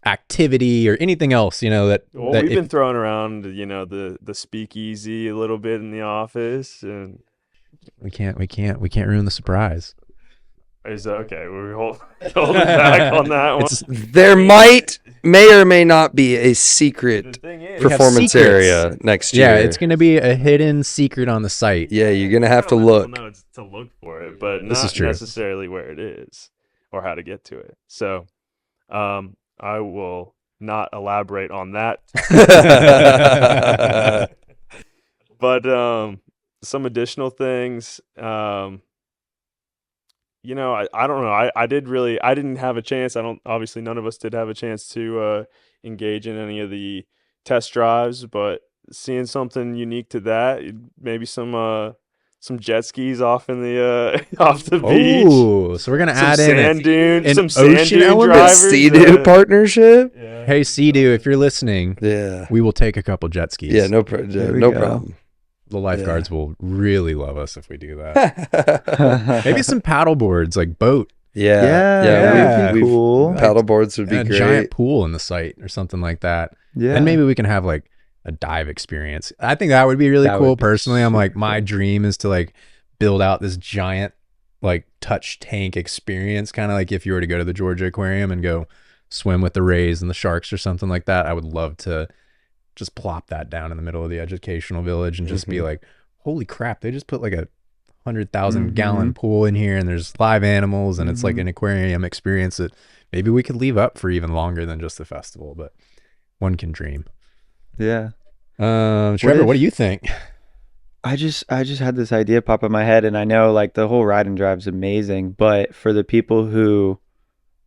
activity or anything else, that Well, that we've been throwing around, the speakeasy a little bit in the office, and we can't ruin the surprise. is that okay? We're holding back on that one. There may or may not be a secret performance area next year. Yeah, it's going to be a hidden secret on the site. Yeah, you're going to have to look. No, it's to look for it, but This not is true. necessarily where it is or how to get to it. So, I will not elaborate on that. But some additional things, I don't know. I didn't have a chance. Obviously none of us did have a chance to engage in any of the test drives, but seeing something unique to that, maybe some jet skis off in the off the beach. Oh, so we're gonna add in sand dunes, an some sand ocean dune element? drivers. Sea-Doo partnership? Yeah. Hey, Sea-Doo, if you're listening, Yeah. we will take a couple jet skis. Yeah, no go. problem. The lifeguards will really love us if we do that. Maybe some paddle boards, like boat. Yeah, we've cool. paddle boards would be A great. giant pool in the site or something like that. Yeah. And maybe we can have like a dive experience. I think that would be really That cool. would be Personally, I'm like, super my cool. dream is to like build out this giant like touch tank experience, kind of like if you were to go to the Georgia Aquarium and go swim with the rays and the sharks or something like that. I would love to just plop that down in the middle of the educational village and just be like, holy crap, they just put like a 100,000 gallon pool in here and there's live animals and it's like an aquarium experience that maybe we could leave up for even longer than just the festival, but one can dream. Yeah. Trevor, what do you think? I just had this idea pop in my head, and I know like the whole ride and drive is amazing, but for the people who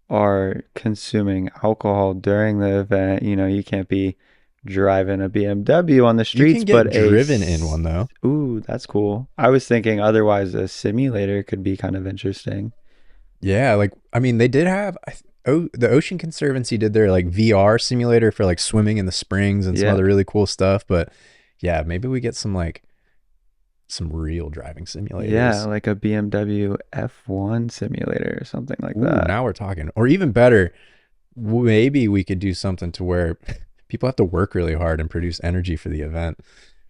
are consuming alcohol during the event, you can't be driving a BMW on the streets, You can get but driven in one though. Ooh, that's cool. I was thinking otherwise a simulator could be kind of interesting. Yeah, like I mean, they did have the Ocean Conservancy did their like VR simulator for like swimming in the springs and some Yeah. other really cool stuff. But yeah, maybe we get some real driving simulators. Yeah, like a BMW F1 simulator or something like Ooh, that. now we're talking. Or even better, maybe we could do something to where people have to work really hard and produce energy for the event.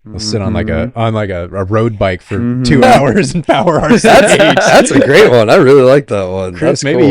They'll sit on like a road bike for 2 hours and power our stage. That's a great one. I really like that one. Chris, That's maybe cool.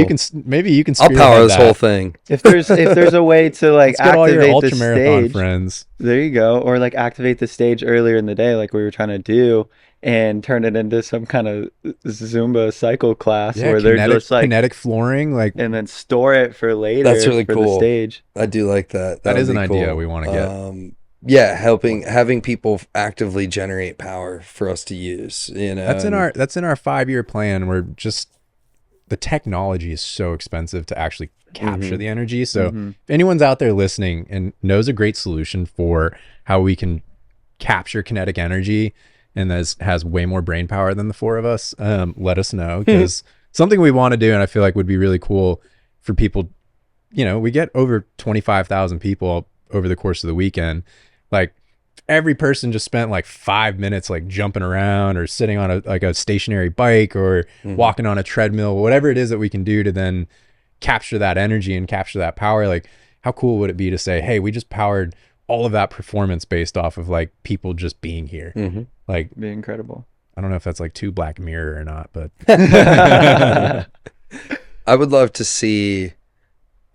you can I'll power spearhead this that. whole thing. If there's a way to like Let's get all your activate the ultra marathon stage, friends. there you go, or like activate the stage earlier in the day, like we were trying to do, and turn it into some kind of Zumba cycle class where they're just like kinetic flooring, like and then store it for later. That's really for cool. the stage. I do like that. That would is an be idea cool. we want to get. Yeah, having people actively generate power for us to use. That's in our 5-year plan. We're just the technology is so expensive to actually capture the energy. So if anyone's out there listening and knows a great solution for how we can capture kinetic energy and has way more brain power than the four of us, let us know, because something we want to do and I feel like would be really cool for people. We get over 25,000 people over the course of the weekend. Like every person just spent like 5 minutes like jumping around or sitting on a stationary bike or walking on a treadmill, whatever it is that we can do to then capture that energy and capture that power. Like how cool would it be to say, hey, we just powered all of that performance based off of like people just being here. Like Be incredible. I don't know if that's like too Black Mirror or not, but I would love to see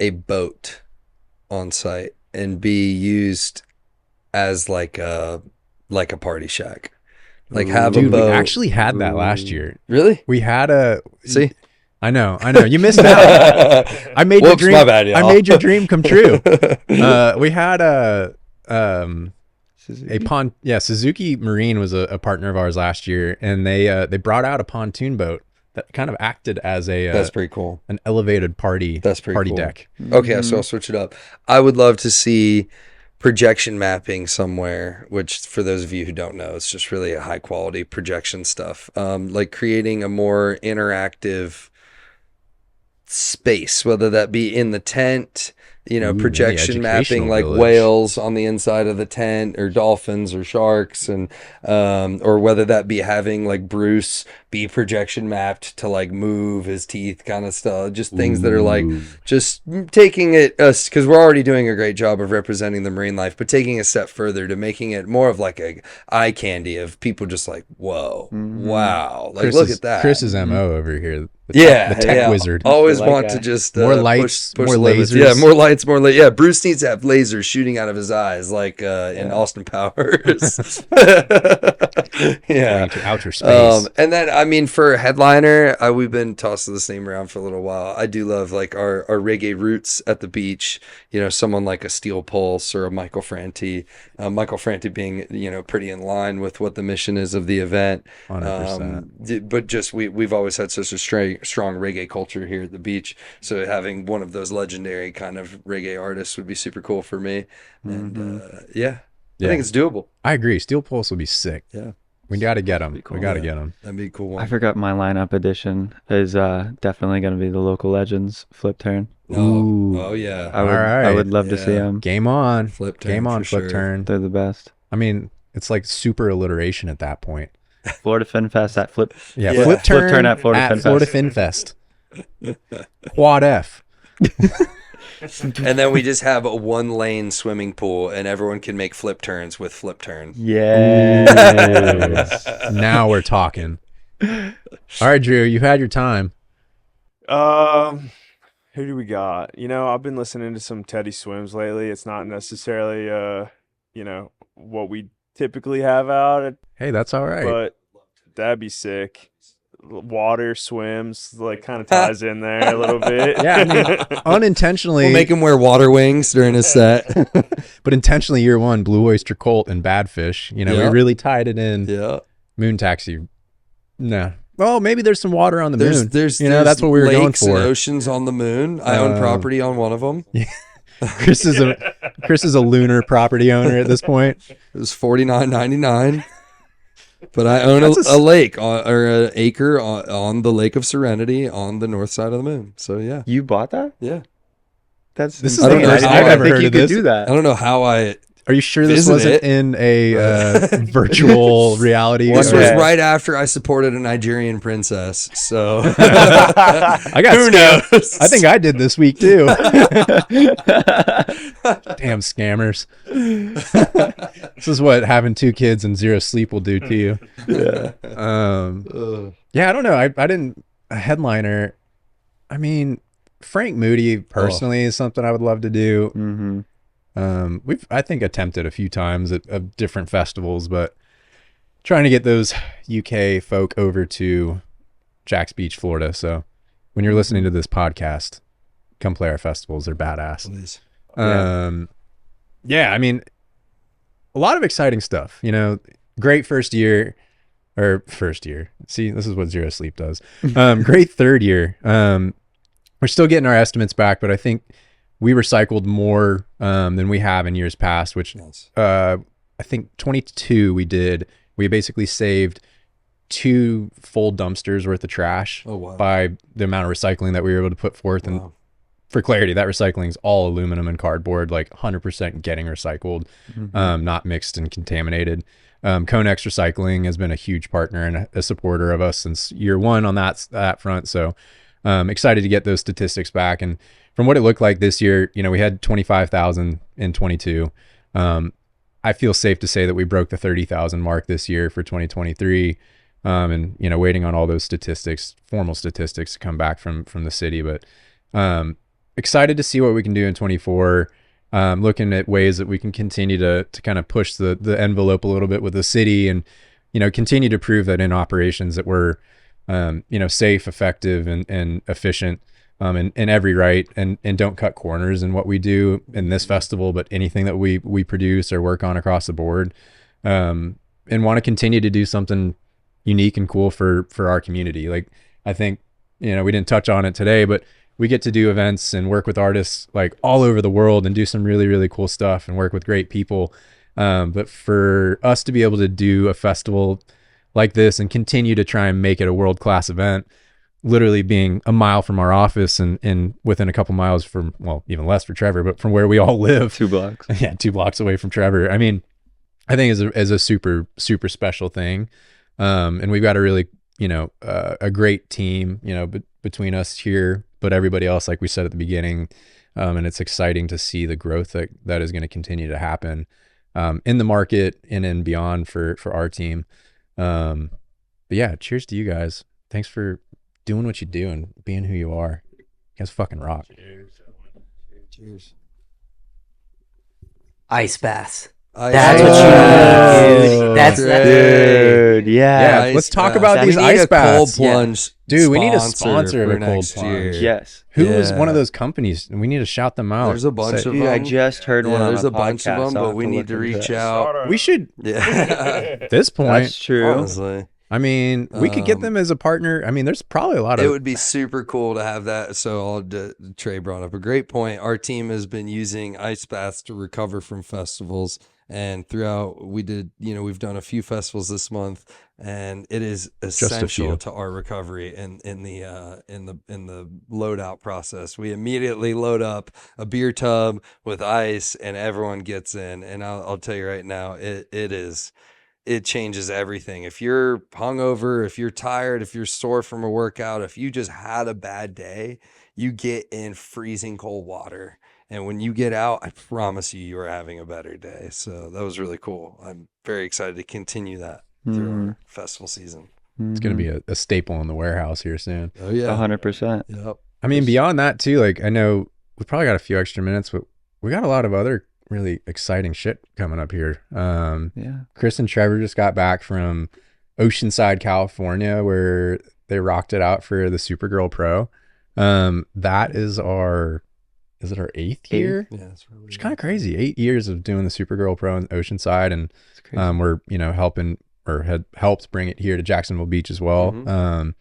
a boat on site and be used as like a party shack. Like have dude, a boat. we actually had that last year. Really? We had a See? I know. You missed out. I made your Whoops, dream. my bad, y'all. I made your dream come true. We had a Suzuki Marine was a partner of ours last year, and they brought out a pontoon boat that kind of acted as That's pretty cool. an elevated party Cool. deck. Okay, so I'll switch it up. I would love to see projection mapping somewhere, which for those of you who don't know, it's just really a high quality projection stuff. Like creating a more interactive space, whether that be in the tent, Ooh, in the projection mapping educational like village. whales on the inside of the tent, or dolphins or sharks, and or whether that be having like Bruce be projection mapped to like move his teeth kind of stuff, just things that are like Ooh. just taking it us, because we're already doing a great job of representing the marine life, but taking a step further to making it more of like a eye candy of people just like, whoa, wow, like look at that. Chris's MO over here. The tech yeah. wizard. Always Like want that. to just More lights, push more the limits. lasers. Yeah, more lights, more yeah. Bruce needs to have lasers shooting out of his eyes, like in Austin Powers. Yeah. To outer space. And then I mean, for a headliner, we've been tossing this name around for a little while. I do love like our reggae roots at the beach. Someone like a Steel Pulse or a Michael Franti. Michael Franti being pretty in line with what the mission is of the event. 100%. But just we've always had such a strong reggae culture here at the beach, so having one of those legendary kind of reggae artists would be super cool for me. And I think it's doable. I agree. Steel Pulse will be sick. Yeah, we got to get them. cool. We got to get them. that'd be a cool one. I forgot my lineup edition is definitely going to be the local legends flip turn. Ooh. Oh yeah, I would, All right. I would love to see Yeah. them. Game on. Flip turn Game on, for flip sure. turn. They're the best. I mean, it's like super alliteration at that point. Florida Fin Fest at Flip. Yeah, Yeah. flip turn, Flip turn at Florida Fin Fest. Florida Fin Fest. Quad F. And then we just have a 1-lane swimming pool, and everyone can make flip turns with flip turn. Yes. Now we're talking. All right, Drew, you had your time. Who do we got? I've been listening to some Teddy Swims lately. It's not necessarily what we typically have out, Hey, that's all right. but that'd be sick. Water swims like kind of ties in there a little bit. Yeah, I mean, unintentionally, We'll make him wear water wings during his set. but intentionally, year one, Blue Oyster Cult and Badfish. We Yeah. really tied it in. Yeah. Moon Taxi. No. Well, maybe there's some water on the moon. There's that's what we were going lakes and for. oceans on the moon. I own property on one of them. Chris is a lunar property owner at this point. It was $49.99. But I own That's a lake or an acre on the Lake of Serenity on the north side of the moon. So yeah, You bought that? yeah. That's This is I the don't know first how I've I ever think heard you of could this. do I that. don't know how I. Are you sure this Visit wasn't it. in a virtual reality? This Okay. was right after I supported a Nigerian princess. So I got who scammed. knows? I think I did this week too. Damn scammers. This is what having 2 kids and 0 sleep will do to you. Yeah. Yeah, I don't know. I didn't a headliner. I mean, Frank Moody personally is something I would love to do. Mm-hmm. We've I think attempted a few times at different festivals, but trying to get those UK folk over to Jack's Beach, Florida. So when you're listening to this podcast, come play our festivals. They're badass. Please. Yeah, I mean, a lot of exciting stuff. Great first year. See, this is what 0 sleep does. Great third year. We're still getting our estimates back, but I think we recycled more than we have in years past, which Nice. I think 22 we basically saved 2 full dumpsters worth of trash Oh wow. by the amount of recycling that we were able to put forth. And Wow. for clarity, that recycling is all aluminum and cardboard, like 100% getting recycled, not mixed and contaminated. Conex Recycling has been a huge partner and a supporter of us since year one on that front. So excited to get those statistics back. And from what it looked like this year, we had 25,000 in 22. I feel safe to say that we broke the 30,000 mark this year for 2023. And waiting on all those formal statistics to come back from the city, but excited to see what we can do in 24. Looking at ways that we can continue to kind of push the envelope a little bit with the city, and continue to prove that in operations that we're safe, effective, and efficient in every right, and don't cut corners in what we do in this festival, but anything that we produce or work on across the board, and want to continue to do something unique and cool for our community. Like, I think we didn't touch on it today, but we get to do events and work with artists like all over the world and do some really, really cool stuff and work with great people. But for us to be able to do a festival like this and continue to try and make it a world-class event, literally being a mile from our office and within a couple miles from, well, even less for Trevor, but from where we all live. 2 blocks. Yeah, 2 blocks away from Trevor. I mean, I think is a super, super special thing. And we've got a really, a great team, between us here, but everybody else, like we said at the beginning. And it's exciting to see the growth that is going to continue to happen in the market and beyond for our team. But yeah, cheers to you guys. Thanks for doing what you do and being who you are. You guys fucking rock. Cheers. Ice baths. That's what you need, Oh, dude. That's Dude, yeah. Let's talk about these ice baths. Cold plunge, Dude, we need a sponsor of for a cold next plunge. year. Yes. Who is Yeah. one of those companies? We need to shout them out. There's a bunch Say- of Dude, I them. just heard one on There's a bunch of podcast. them, I'll but have we to need look to into reach that. out. We should, Yeah, at this point, That's true. honestly. I mean, we could get them as a partner. I mean, there's probably a lot of It would be super cool to have that. So Trey brought up a great point. Our team has been using ice baths to recover from festivals, and throughout we've done a few festivals this month, and it is essential to our recovery and in the loadout process. We immediately load up a beer tub with ice, and everyone gets in. And I'll tell you right now, it changes everything. If you're hungover, if you're tired, if you're sore from a workout, if you just had a bad day, you get in freezing cold water. And when you get out, I promise you are having a better day. So that was really cool. I'm very excited to continue that through our festival season. it's going to be a staple in the warehouse here soon. Oh, yeah. 100%. Yep. I mean, beyond that too, like I know we probably got a few extra minutes, but we got a lot of other really exciting shit coming up here. Yeah. Chris and Trevor just got back from Oceanside, California, where they rocked it out for the Supergirl Pro. That is our 8th year? Yeah, it's really Which is kind of crazy. 8 years of doing the Supergirl Pro in Oceanside, and It's crazy. we're helping or had helped bring it here to Jacksonville Beach as well. Mhm.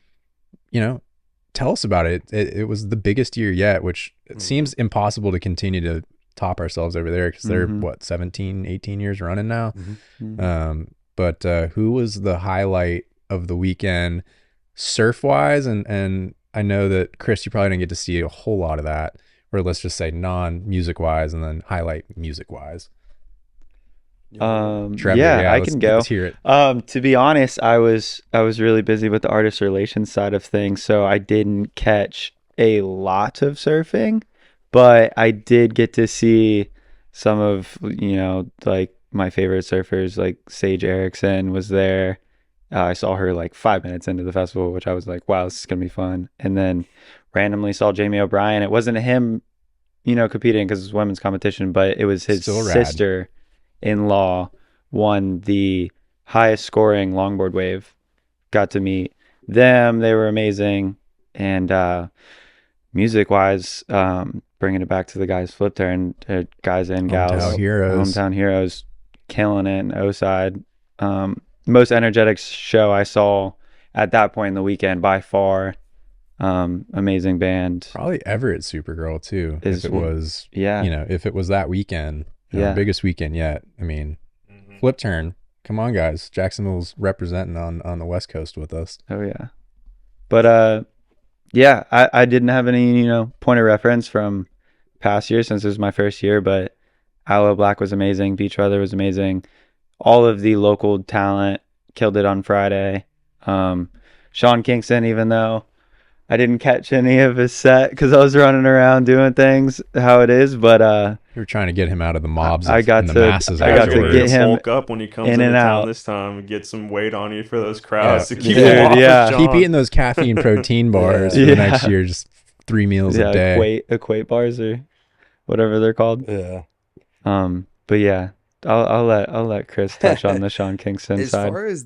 Tell us about it. It was the biggest year yet, which it seems impossible to continue to top ourselves over there because they're 17, 18 years running now. But who was the highlight of the weekend surf wise? And I know that Chris, you probably didn't get to see a whole lot of that, or let's just say non-music wise, and then highlight music wise. Trevor, I can go. Let's hear it. To be honest, I was really busy with the artist relations side of things, so I didn't catch a lot of surfing, but I did get to see some of, like my favorite surfers, like Sage Erickson was there. I saw her like 5 minutes into the festival, which I was like, wow, this is gonna be fun. And then randomly saw Jamie O'Brien. It wasn't him, competing because it was women's competition, but it was his Still rad. sister-in-law won the highest scoring longboard wave. Got to meet them. They were amazing. And music wise, bringing it back to the guys flip turn, guys and gals, hometown heroes, killing it in O-side. Most energetic show I saw at that point in the weekend by far. Amazing band. Probably ever at Supergirl too. If it was, if it was that weekend, biggest weekend yet. I mean, flip turn. Come on, guys. Jacksonville's representing on the West Coast with us. Oh yeah. But I didn't have any, point of reference from past years since it was my first year, but Aloe Black was amazing. Beach Weather was amazing. All of the local talent killed it on Friday. Sean Kingston, even though I didn't catch any of his set because I was running around doing things how it is, but you were trying to get him out of the mobs. I got and the to- masses. I got to afterwards. get him bulk up when he comes in into and town out. this time and get some weight on you for those crowds to keep Dude, him off yeah. of John. Keep eating those caffeine protein bars for the next year. Just 3 meals a day. Equate bars or whatever they're called. Yeah. But yeah, I'll let Chris touch on the Sean Kingston As side. far as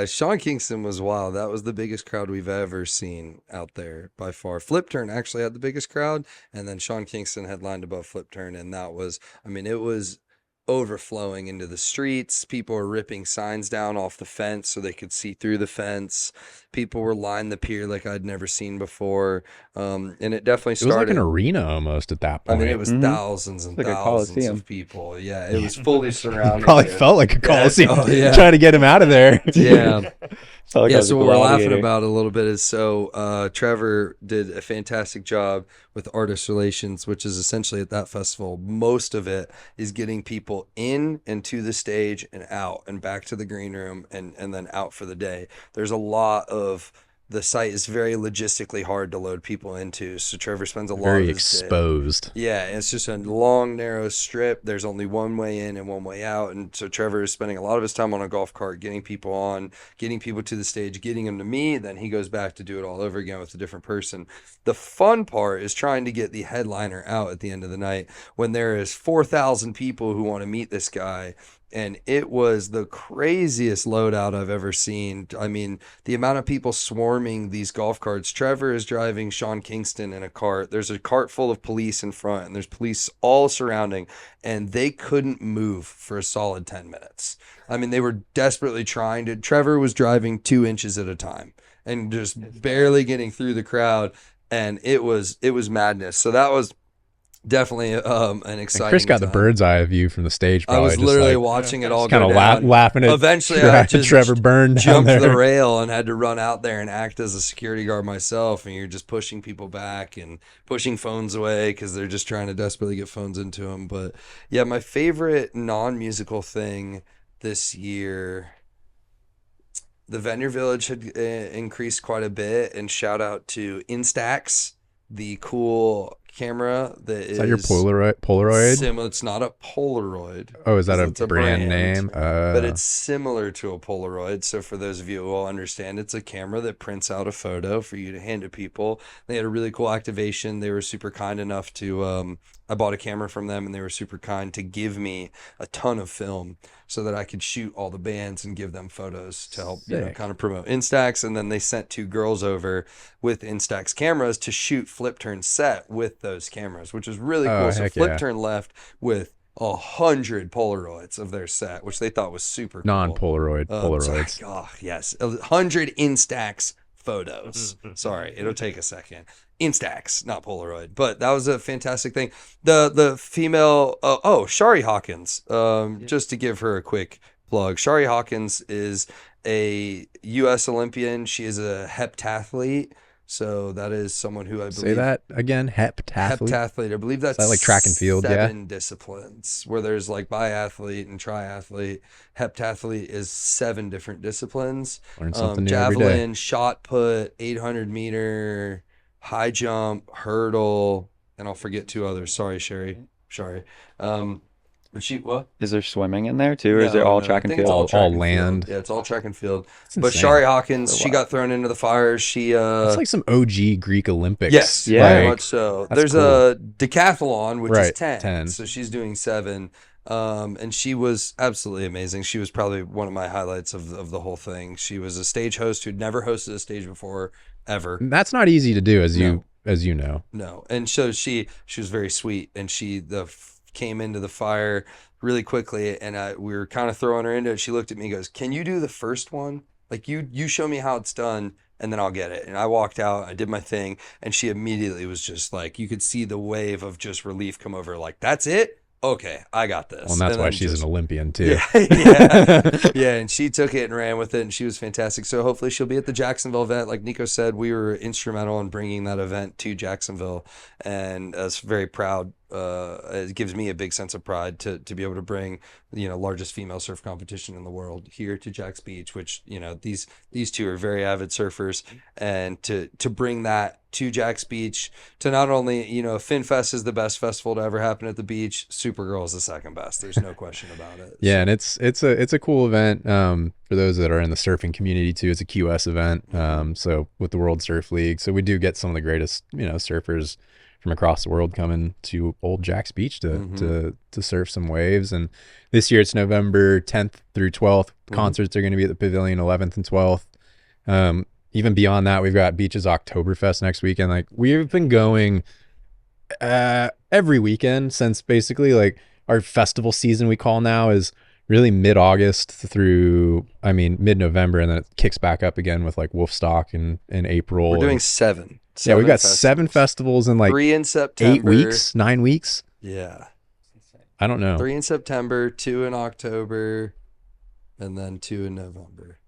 Sean Kingston was wild. That was the biggest crowd we've ever seen out there by far. Flip Turn actually had the biggest crowd, and then Sean Kingston headlined above Flip Turn, and that was, it was overflowing into the streets. People were ripping signs down off the fence so they could see through the fence. People were lining the pier like I'd never seen before. And it definitely It was started. like an arena almost at that point. It was thousands and Like a thousands coliseum. of people. Yeah, it was fully surrounded. Probably felt like a coliseum. Oh, yeah. Trying to get him out of there. Yeah. Felt like I Yeah, was a so what cool we're laughing alligator. about a little bit is Trevor did a fantastic job with artist relations, which is essentially at that festival. Most of it is getting people in and to the stage and out and back to the green room and then out for the day. There's a lot of the site is very logistically hard to load people into, so Trevor spends a lot of Very his day. exposed. Yeah, it's just a long, narrow strip. There's only one way in and one way out. And so Trevor is spending a lot of his time on a golf cart, getting people on, getting people to the stage, getting them to me. Then he goes back to do it all over again with a different person. The fun part is trying to get the headliner out at the end of the night when there is 4,000 people who want to meet this guy. And it was the craziest loadout I've ever seen. I mean, the amount of people swarming these golf carts. Trevor is driving Sean Kingston in a cart. There's a cart full of police in front, and there's police all surrounding, and they couldn't move for a solid 10 minutes. I mean, they were desperately trying to. Trevor was driving 2 inches at a time and just barely getting through the crowd, and it was madness. So that was definitely an And exciting Chris got the time. bird's eye view from the stage. I Probably was just literally like, watching it all kind go of down. laughing at Eventually, I just Trevor Byrne down jumped there. the rail and had to run out there and act as a security guard myself. And you're just pushing people back and pushing phones away because they're just trying to desperately get phones into them. But yeah, my favorite non-musical thing this year, the vendor village had increased quite a bit. And shout out to Instax, the cool camera that Is that your Polaroid? It's not a Polaroid. Oh, is that It's a brand name? But it's similar to a Polaroid. So for those of you who will understand, it's a camera that prints out a photo for you to hand to people. They had a really cool activation. They were super kind enough to, I bought a camera from them and they were super kind to give me a ton of film so that I could shoot all the bands and give them photos to help, Sick. kind of promote Instax. And then they sent 2 girls over with Instax cameras to shoot Flip Turn set with those cameras, which was really cool. So heck Flip yeah. Turn left with 100 Polaroids of their set, which they thought was super cool. Non-Polaroid Polaroids. Yes, 100 Instax photos. Sorry, it'll take a second. Instax, not Polaroid, but that was a fantastic thing. The female, Shari Hawkins. Just to give her a quick plug, Shari Hawkins is a U.S. Olympian. She is a heptathlete. So that is someone who I believe. Say that again. Heptathlete. Heptathlete. I believe that's that like track and field? 7 disciplines where there's like biathlete and triathlete. Heptathlete is 7 different disciplines. Learn something new every day. Javelin, shot put, 800 meter, high jump, hurdle, and I'll forget 2 others. Sorry, Sherry. Sorry. What? Is there swimming in there too, or is it all track and I think it's field? all track All and land. field. Yeah, it's all track and field. It's But insane. Shari Hawkins, she got thrown into the fire. She It's like some OG Greek Olympics. yes, Yeah. very Like, much so. that's There's cool. a decathlon, which is Right, 10. 10. So she's doing 7. And she was absolutely amazing. She was probably one of my highlights of the whole thing. She was a stage host who'd never hosted a stage before, ever. That's not easy to do, as No. you know. No. And so she was very sweet, and she came into the fire really quickly, and we were kind of throwing her into it. She looked at me and goes, "Can you do the first one? Like you show me how it's done, and then I'll get it." And I walked out, I did my thing, and she immediately was just like, you could see the wave of just relief come over, like, "That's it? Okay, I got this." Well, and that's And why then she's just- an Olympian too. yeah, and she took it and ran with it, and she was fantastic. So hopefully she'll be at the Jacksonville event. Like Nico said, we were instrumental in bringing that event to Jacksonville, and I was very proud. It gives me a big sense of pride to be able to bring largest female surf competition in the world here to Jack's Beach, which these 2 are very avid surfers, and to bring that to Jack's Beach, to not only FinFest is the best festival to ever happen at the beach, Supergirl is the second best. There's no question about it. Yeah, and it's a cool event for those that are in the surfing community too. It's a QS event, so with the World Surf League, so we do get some of the greatest surfers from across the world coming to Old Jack's Beach to surf some waves. And this year it's November 10th through 12th. Concerts are going to be at the Pavilion 11th and 12th. Even beyond that, we've got Beaches Oktoberfest next weekend. Like, we've been going every weekend since basically like our festival season, we call now, is really mid-August through mid-November, and then it kicks back up again with like Wolfstock in April. We're doing and, 7. yeah, we've got 7 festivals in like 3 in September. 8 weeks, 9 weeks. Yeah. I don't know. 3 in September, 2 in October, and then 2 in November.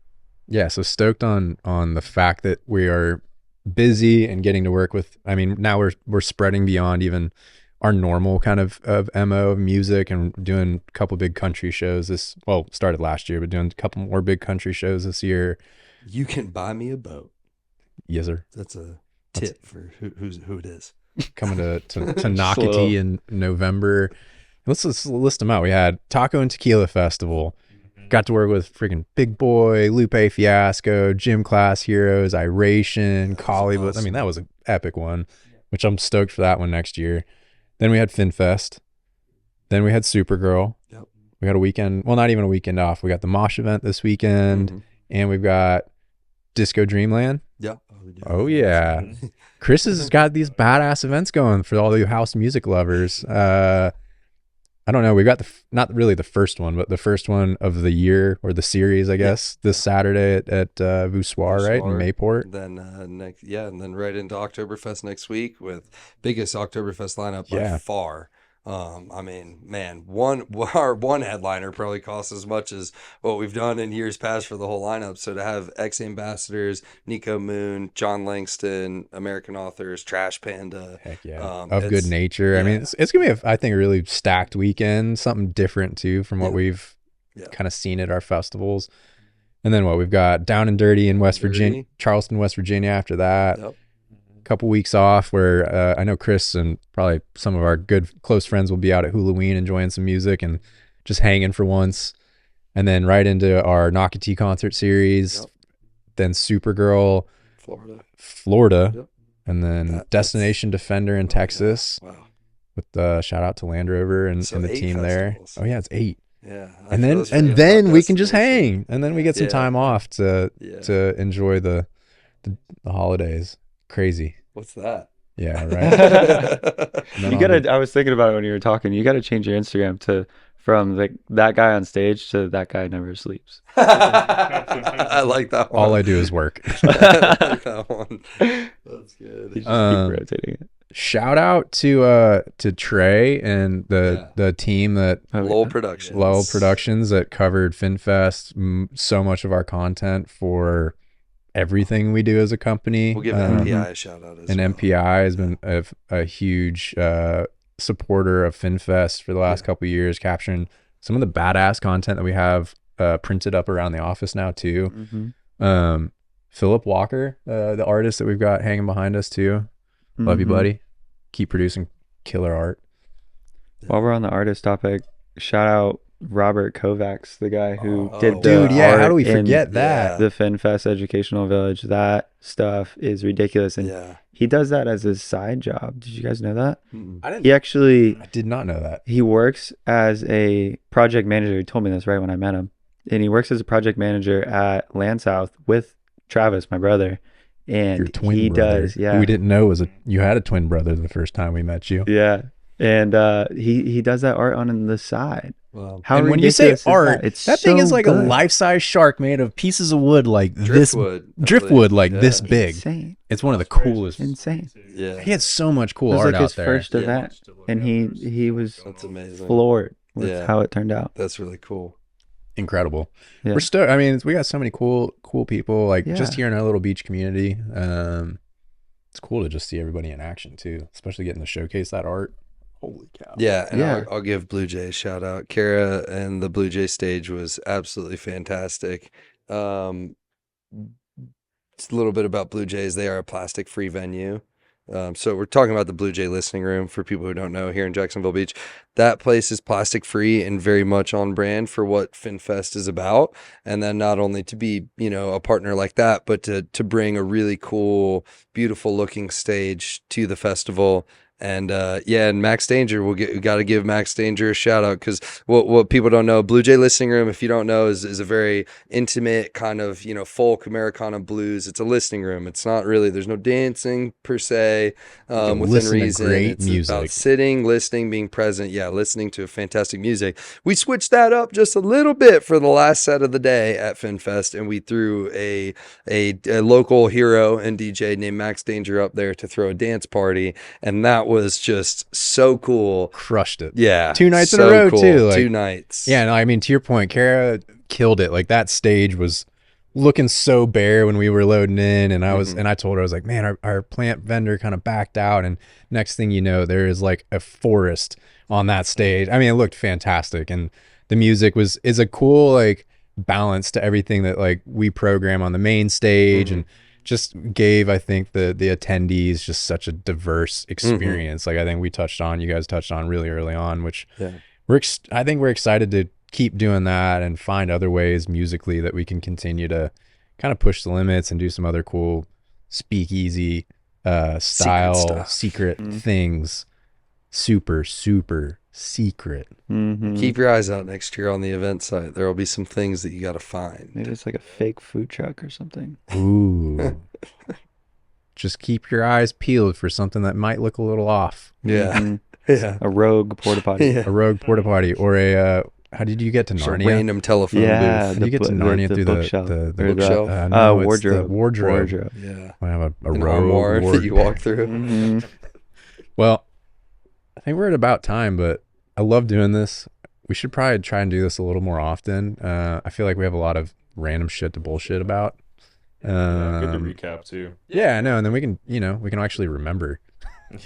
Yeah, so stoked on the fact that we are busy and getting to work with. I mean, now we're spreading beyond even our normal kind of MO of music and doing a couple big country shows this. Well, started last year, but doing a couple more big country shows this year. You can buy me a boat. Yes, sir. That's a tip for who it is. Coming to Nocatee in November. Let's list them out. We had Taco and Tequila Festival. Got to work with freaking Big Boy, Lupe Fiasco, Gym Class Heroes, Iration, Collie. awesome. I mean, that was an epic one, which I'm stoked for that one next year. Then we had FinFest. Then we had Supergirl. Yep. We got a weekend. Well, not even a weekend off. We got the Mosh event this weekend. Mhm. And we've got Disco Dreamland. Yeah. Oh, yeah. Chris has got these badass events going for all the house music lovers. I don't know. We got not really the first one, but the first one of the year or the series, I guess, this Saturday at Voussoir, right, in Mayport. Then and then right into Oktoberfest next week with biggest Oktoberfest lineup by far. I mean, man, our one headliner probably costs as much as what we've done in years past for the whole lineup. So to have ex-ambassadors, Nico Moon, John Langston, American authors, Trash Panda, Heck yeah, of Good Nature. Yeah. I mean, it's gonna be, I think, a really stacked weekend. Something different too from what we've kind of seen at our festivals. And then we've got Down and Dirty in West Virginia, Charleston, West Virginia. After that. Yep. Couple weeks off where I know Chris and probably some of our good close friends will be out at Halloween enjoying some music and just hanging for once, and then right into our Nocatee concert series. Then Supergirl, Florida. Yep. And then Destination Defender in Texas. Wow. With shout out to Land Rover and the team festivals. there. Oh yeah, it's 8. Yeah. And then we can just hang, and then we get some time off to enjoy the holidays. Crazy. What's that? Yeah, right. You gotta. I was thinking about it when you were talking. You gotta change your Instagram from that guy on stage to that guy never sleeps. I like that one. All I do is work. I like that one. That's good. You just keep rotating it. Shout out to Trey and the team that Lowell Productions that covered FinFest. So much of our content for everything we do as a company. We'll give MPI a shout out as well. And MPI has been a huge supporter of FinFest for the last couple of years, capturing some of the badass content that we have printed up around the office now too. Philip Walker, the artist that we've got hanging behind us too. Love you, buddy. Keep producing killer art. While we're on the artist topic, shout out Robert Kovacs, the guy who did the art how do we forget that? The FinFest Educational Village. That stuff is ridiculous, and he does that as his side job. Did you guys know that? I did not know that. He works as a project manager. He told me this right when I met him, and he works as a project manager at Land South with Travis, my brother. And your twin he brother. does, yeah. We didn't know you had a twin brother the first time we met you. Yeah. And he does that art on the side. Wow. How and when you say art, that thing is like good. a life-size shark made of pieces of wood like driftwood like this big. Insane. It's one of the coolest. Insane. Yeah. He had so much cool art out there. It was like his first event, and he was That's amazing. Floored with how it turned out. That's really cool. Incredible. Yeah. We're stoked. I mean, we got so many cool people like just here in our little beach community. It's cool to just see everybody in action too, especially getting to showcase that art. Holy cow. Yeah, and I'll give Blue Jay a shout out. Kara and the Blue Jay stage was absolutely fantastic. Just a little bit about Blue Jays. They are a plastic-free venue. So we're talking about the Blue Jay listening room for people who don't know here in Jacksonville Beach. That place is plastic-free and very much on brand for what FinFest is about. And then not only to be, a partner like that, but to bring a really cool, beautiful-looking stage to the festival. And and Max Danger, we got to give Max Danger a shout out because what people don't know, Blue Jay listening room, if you don't know, is a very intimate kind of folk Americana blues. It's a listening room. It's not really. There's no dancing per se within reason. Great it's music. About sitting, listening, being present. Yeah, listening to fantastic music. We switched that up just a little bit for the last set of the day at FinFest, and we threw a local hero and DJ named Max Danger up there to throw a dance party, and that was just so cool. Crushed it. Yeah. 2 nights in a row cool. too. 2 nights. Yeah, no, I mean, to your point, Kara killed it. Like that stage was looking so bare when we were loading in, and Mhm. I told her, I was like, man, our plant vendor kind of backed out, and next thing you know, there is like a forest on that stage. I mean, it looked fantastic, and the music is a cool like balance to everything that like we program on the main stage, and just gave, I think, the attendees just such a diverse experience. Like I think you guys touched on really early on, which Yeah. I think we're excited to keep doing that and find other ways musically that we can continue to kind of push the limits and do some other cool speakeasy style stuff. secret Mhm. things. Super secret. Mm-hmm. Keep your eyes out next year on the event site. There will be some things that you got to find. Maybe it's like a fake food truck or something. Ooh. Just keep your eyes peeled for something that might look a little off. Yeah. Mhm. Yeah. A rogue porta potty. Yeah. A rogue porta potty, or a how did you get to Just a Narnia? random telephone Yeah, booth. How do you get to Narnia through bookshelf. the Or bookshelf? no, it's the wardrobe. wardrobe. Yeah. I have a An rogue armoire that you walk through. Mhm. Well, I think we're at about time, but I love doing this. We should probably try and do this a little more often. I feel like we have a lot of random shit to bullshit about. Good to recap too. Yeah, I know, and then we can actually remember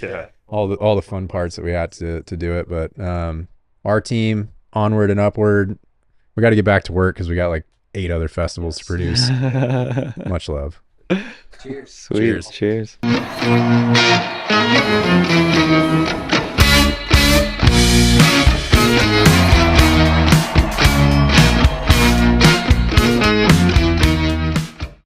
Yeah. all the fun parts that we had to do it. But our team, onward and upward. We got to get back to work because we got like 8 other festivals to produce. Much love. Sweet. Cheers.